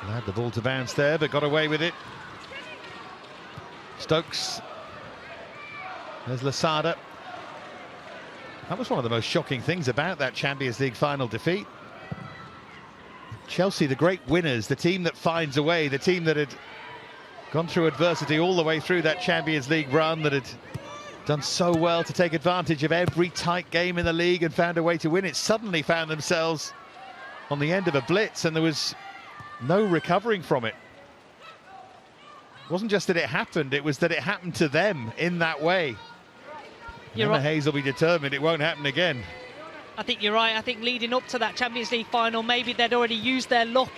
Allowed the ball to bounce there, but got away with it. Stokes. There's Losada. That was one of the most shocking things about that Champions League final defeat. Chelsea, the great winners, the team that finds a way, the team that had gone through adversity all the way through that Champions League run, that had done so well to take advantage of every tight game in the league and found a way to win it, suddenly found themselves on the end of a blitz, and there was no recovering from it. It wasn't just that it happened, it was that it happened to them in that way. Emma Hayes will be determined it won't happen again. I think you're right. I think leading up to that Champions League final, maybe they'd already used their luck.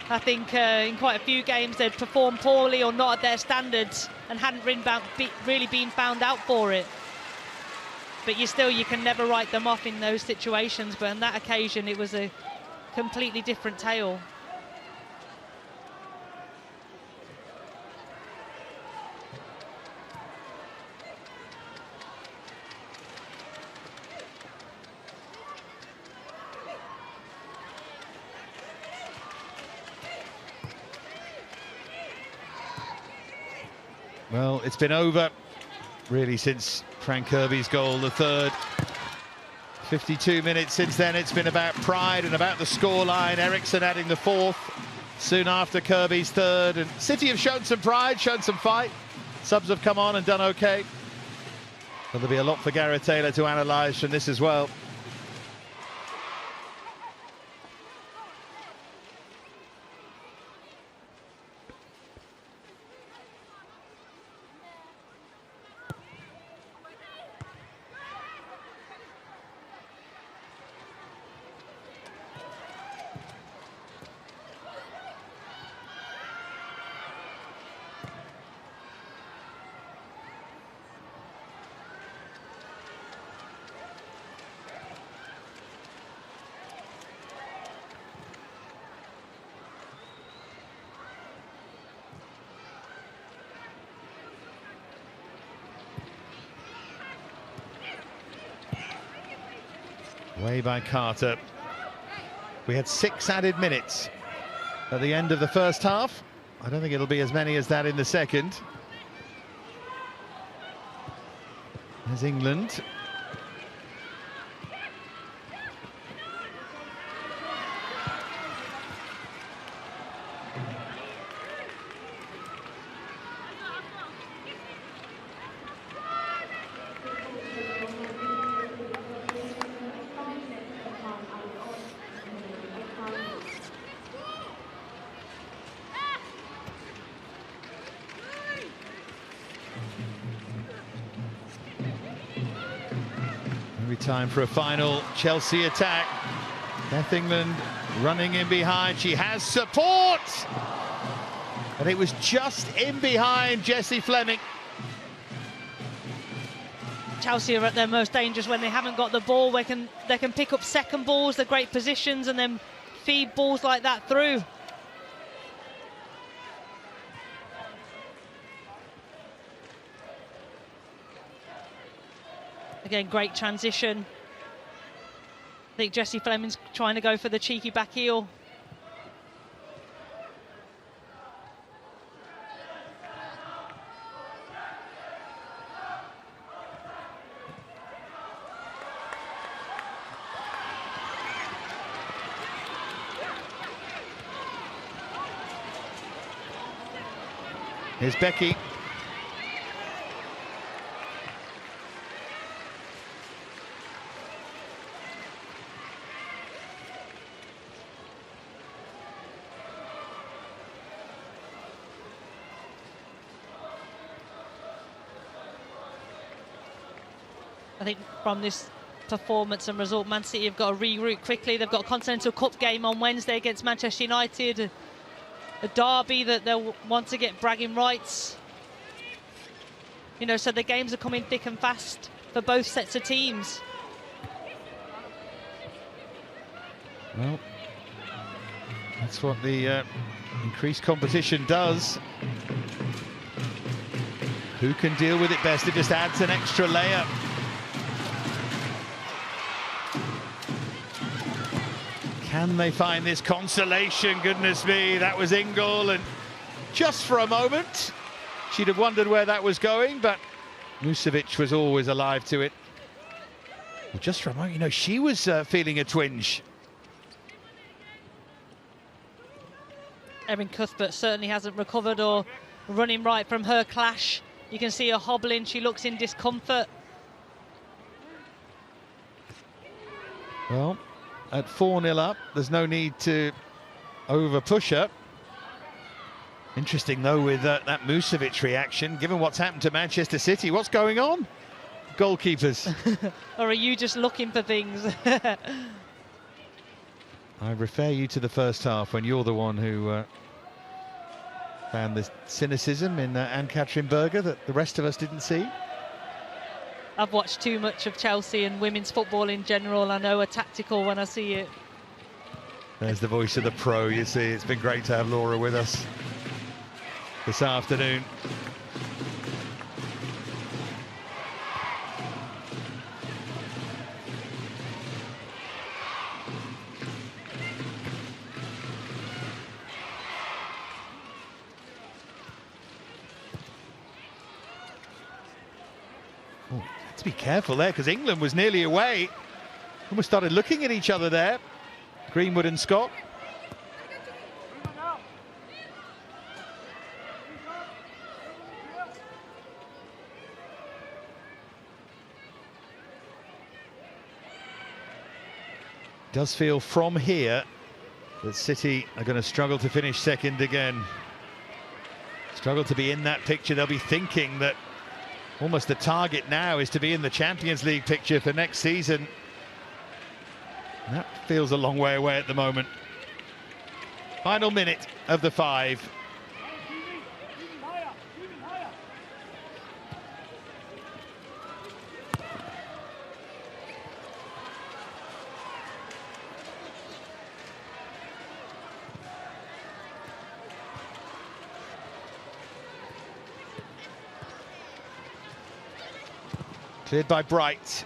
I think in quite a few games they'd performed poorly or not at their standards and hadn't really been found out for it. But you can never write them off in those situations. But on that occasion, it was a completely different tale. Well, it's been over, really, since Frank Kirby's goal, the third. 52 minutes since then, it's been about pride and about the scoreline. Eriksson adding the fourth soon after Kirby's third. And City have shown some pride, shown some fight. Subs have come on and done okay. Well, there'll be a lot for Gareth Taylor to analyse from this as well. Way by Carter. We had 6 added minutes at the end of the first half. I don't think it'll be as many as that in the second. There's England. Time for a final Chelsea attack. Beth England running in behind. She has support, and it was just in behind Jessie Fleming. Chelsea are at their most dangerous when they haven't got the ball. They can pick up second balls, the great positions, and then feed balls like that through. Again, great transition. I think Jessie Fleming's trying to go for the cheeky back heel. Here's Becky. I think from this performance and result, Man City have got to reroute quickly. They've got a Continental Cup game on Wednesday against Manchester United, a derby that they'll want to get bragging rights. You know, so the games are coming thick and fast for both sets of teams. Well, that's what the increased competition does. Who can deal with it best? It just adds an extra layer. Can they find this consolation? Goodness me, that was Ingle, and just for a moment she'd have wondered where that was going, but Musovic was always alive to it. Well, just for a moment, you know, she was feeling a twinge. Erin Cuthbert certainly hasn't recovered or running right from her clash. You can see her hobbling, she looks in discomfort. Well, at 4-0 up, there's no need to over-push her. Interesting, though, with that Musovic reaction, given what's happened to Manchester City. What's going on, goalkeepers? Or are you just looking for things? I refer you to the first half when you're the one who found the cynicism in Ann-Katrin Berger that the rest of us didn't see. I've watched too much of Chelsea and women's football in general. I know a tactical when I see it. There's the voice of the pro, you see. It's been great to have Laura with us this afternoon. To be careful there, because England was nearly away. Almost started looking at each other there, Greenwood and Scott. does feel from here that City are going to struggle to finish second again. Struggle to be in that picture. They'll be thinking that almost the target now is to be in the Champions League picture for next season. And that feels a long way away at the moment. Final minute of the 5. Cleared by Bright.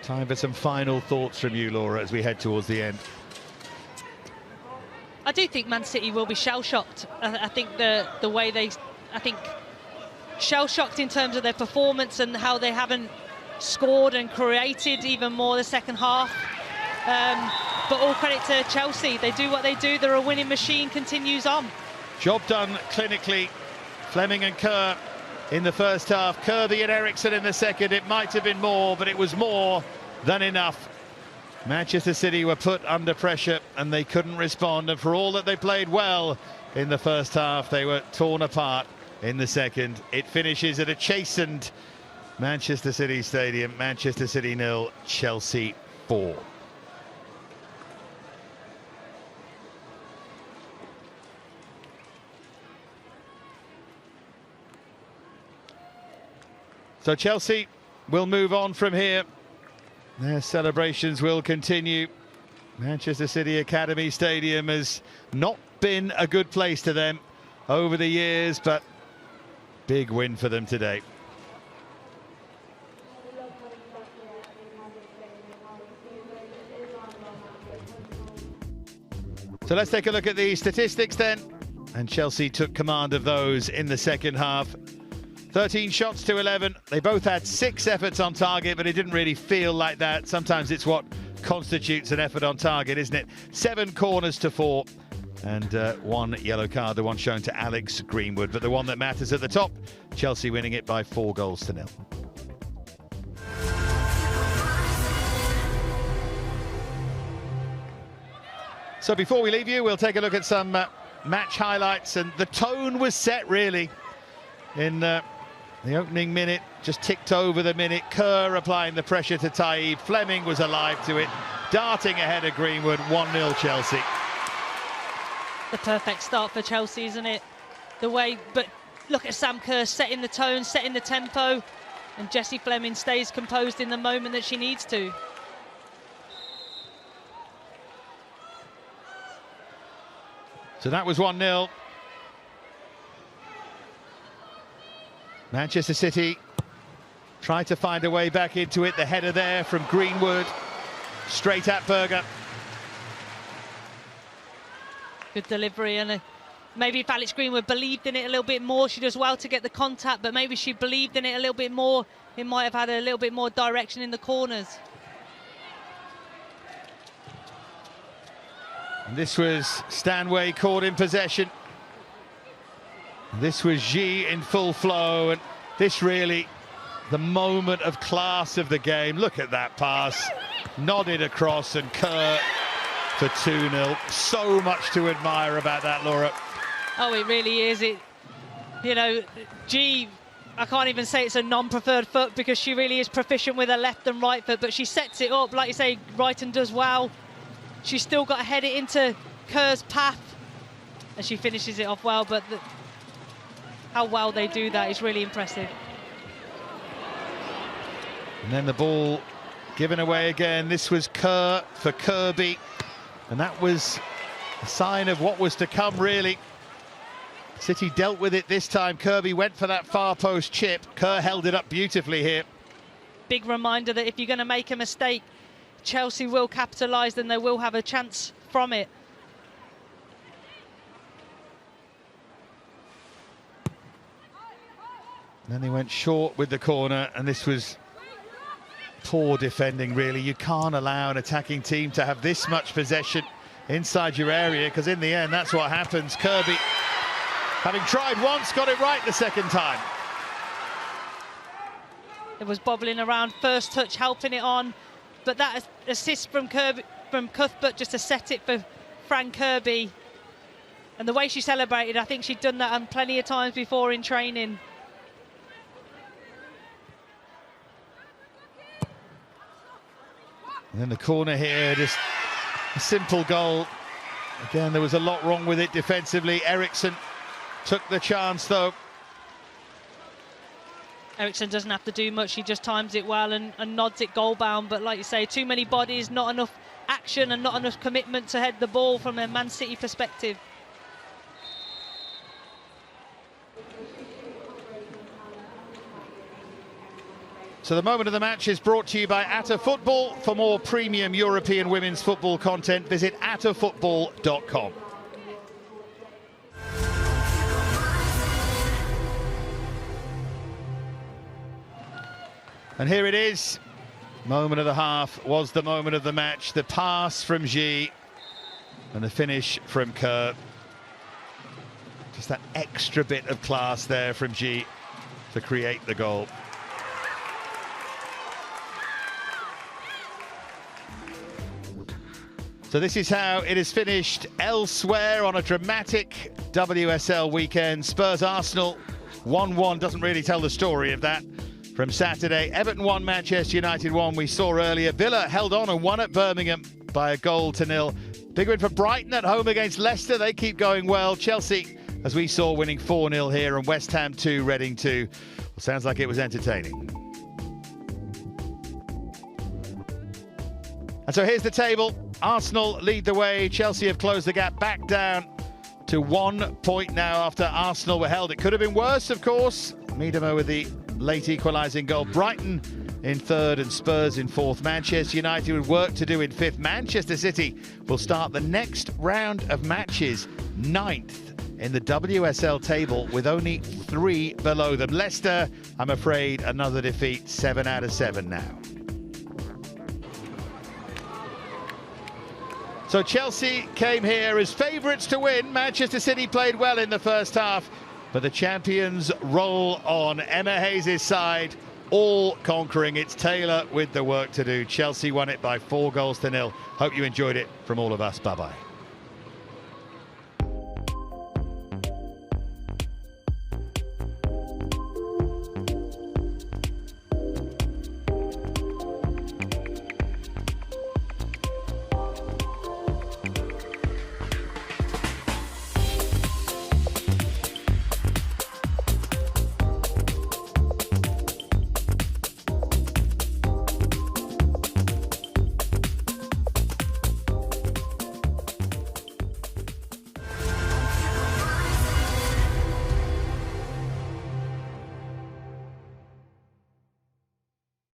Time for some final thoughts from you, Laura, as we head towards the end. I do think Man City will be shell-shocked. I think the way they, shell-shocked in terms of their performance and how they haven't scored and created even more the second half. But all credit to Chelsea. They do what they do. They're a winning machine, continues on. Job done clinically. Fleming and Kerr in the first half. Kirby and Eriksson in the second. It might have been more, but it was more than enough. Manchester City were put under pressure and they couldn't respond. And for all that they played well in the first half, they were torn apart in the second. It finishes at a chastened Manchester City Stadium. Manchester City 0, Chelsea 4. So Chelsea will move on from here. Their celebrations will continue. Manchester City Academy Stadium has not been a good place to them over the years, but big win for them today. So let's take a look at the statistics then. And Chelsea took command of those in the second half. 13 shots to 11. They both had 6 efforts on target, but it didn't really feel like that. Sometimes it's what constitutes an effort on target, isn't it? 7 corners to 4. And 1 yellow card, the one shown to Alex Greenwood. But the one that matters at the top, Chelsea winning it by 4 goals to 0. So before we leave you, we'll take a look at some match highlights. And the tone was set, really, in the opening minute. Just ticked over the minute. Kerr applying the pressure to Taib. Fleming was alive to it, darting ahead of Greenwood. 1-0 Chelsea. The perfect start for Chelsea, isn't it? The way, but look at Sam Kerr setting the tone, setting the tempo, and Jessie Fleming stays composed in the moment that she needs to. So that was 1-0. Manchester City tried to find a way back into it. The header there from Greenwood, straight at Berger. Good delivery, and maybe if Alex Greenwood believed in it a little bit more, she does well to get the contact, but maybe she believed in it a little bit more, it might have had a little bit more direction in the corners. And this was Stanway caught in possession. This was Xi in full flow, and this really the moment of class of the game. Look at that pass, nodded across, and Kerr for 2-0. So much to admire about that, Laura. Oh, it really is. It, you know, Xi, I can't even say it's a non-preferred foot because she really is proficient with her left and right foot, but she sets it up, like you say, right, and does well. She's still got to head it into Kerr's path, and she finishes it off well, but how well they do that is really impressive. And then the ball given away again. This was Kerr for Kirby, and that was a sign of what was to come, really. City dealt with it this time. Kirby went for that far post chip. Kerr held it up beautifully here. Big reminder that if you're going to make a mistake, Chelsea will capitalise and they will have a chance from it. Then they went short with the corner, and this was poor defending, really. You can't allow an attacking team to have this much possession inside your area, because in the end, that's what happens. Kirby Having tried once, got it right the second time. It was bobbling around, first touch helping it on, but that assist from Cuthbert just to set it for Fran Kirby. And the way she celebrated, I think she'd done that plenty of times before in training. And then the corner here, just a simple goal. Again, there was a lot wrong with it defensively. Eriksson took the chance, though. Eriksson doesn't have to do much, he just times it well and nods it goal bound, but like you say, too many bodies, not enough action and not enough commitment to head the ball from a Man City perspective. So the moment of the match is brought to you by Atta Football. For more premium European women's football content, visit attafootball.com. And here it is. Moment of the half was the moment of the match. The pass from G and the finish from Kerr. Just that extra bit of class there from G to create the goal. So this is how it is finished elsewhere on a dramatic WSL weekend. Spurs-Arsenal 1-1 doesn't really tell the story of that. From Saturday, Everton 1, Manchester United 1, we saw earlier. Villa held on and won at Birmingham by 1-0. Big win for Brighton at home against Leicester. They keep going well. Chelsea, as we saw, winning 4-0 here, and West Ham 2, Reading 2. Well, sounds like it was entertaining. And so here's the table. Arsenal lead the way. Chelsea have closed the gap back down to 1 point now after Arsenal were held. It could have been worse, of course. Miedema with the late equalising goal. Brighton in third and Spurs in fourth. Manchester United with work to do in fifth. Manchester City will start the next round of matches 9th in the WSL table with only 3 below them. Leicester, I'm afraid, another defeat, 7 out of 7 now. So Chelsea came here as favourites to win. Manchester City played well in the first half, but the champions roll on. Emma Hayes' side, all conquering. It's Taylor with the work to do. Chelsea won it by 4-0. Hope you enjoyed it. From all of us, bye-bye.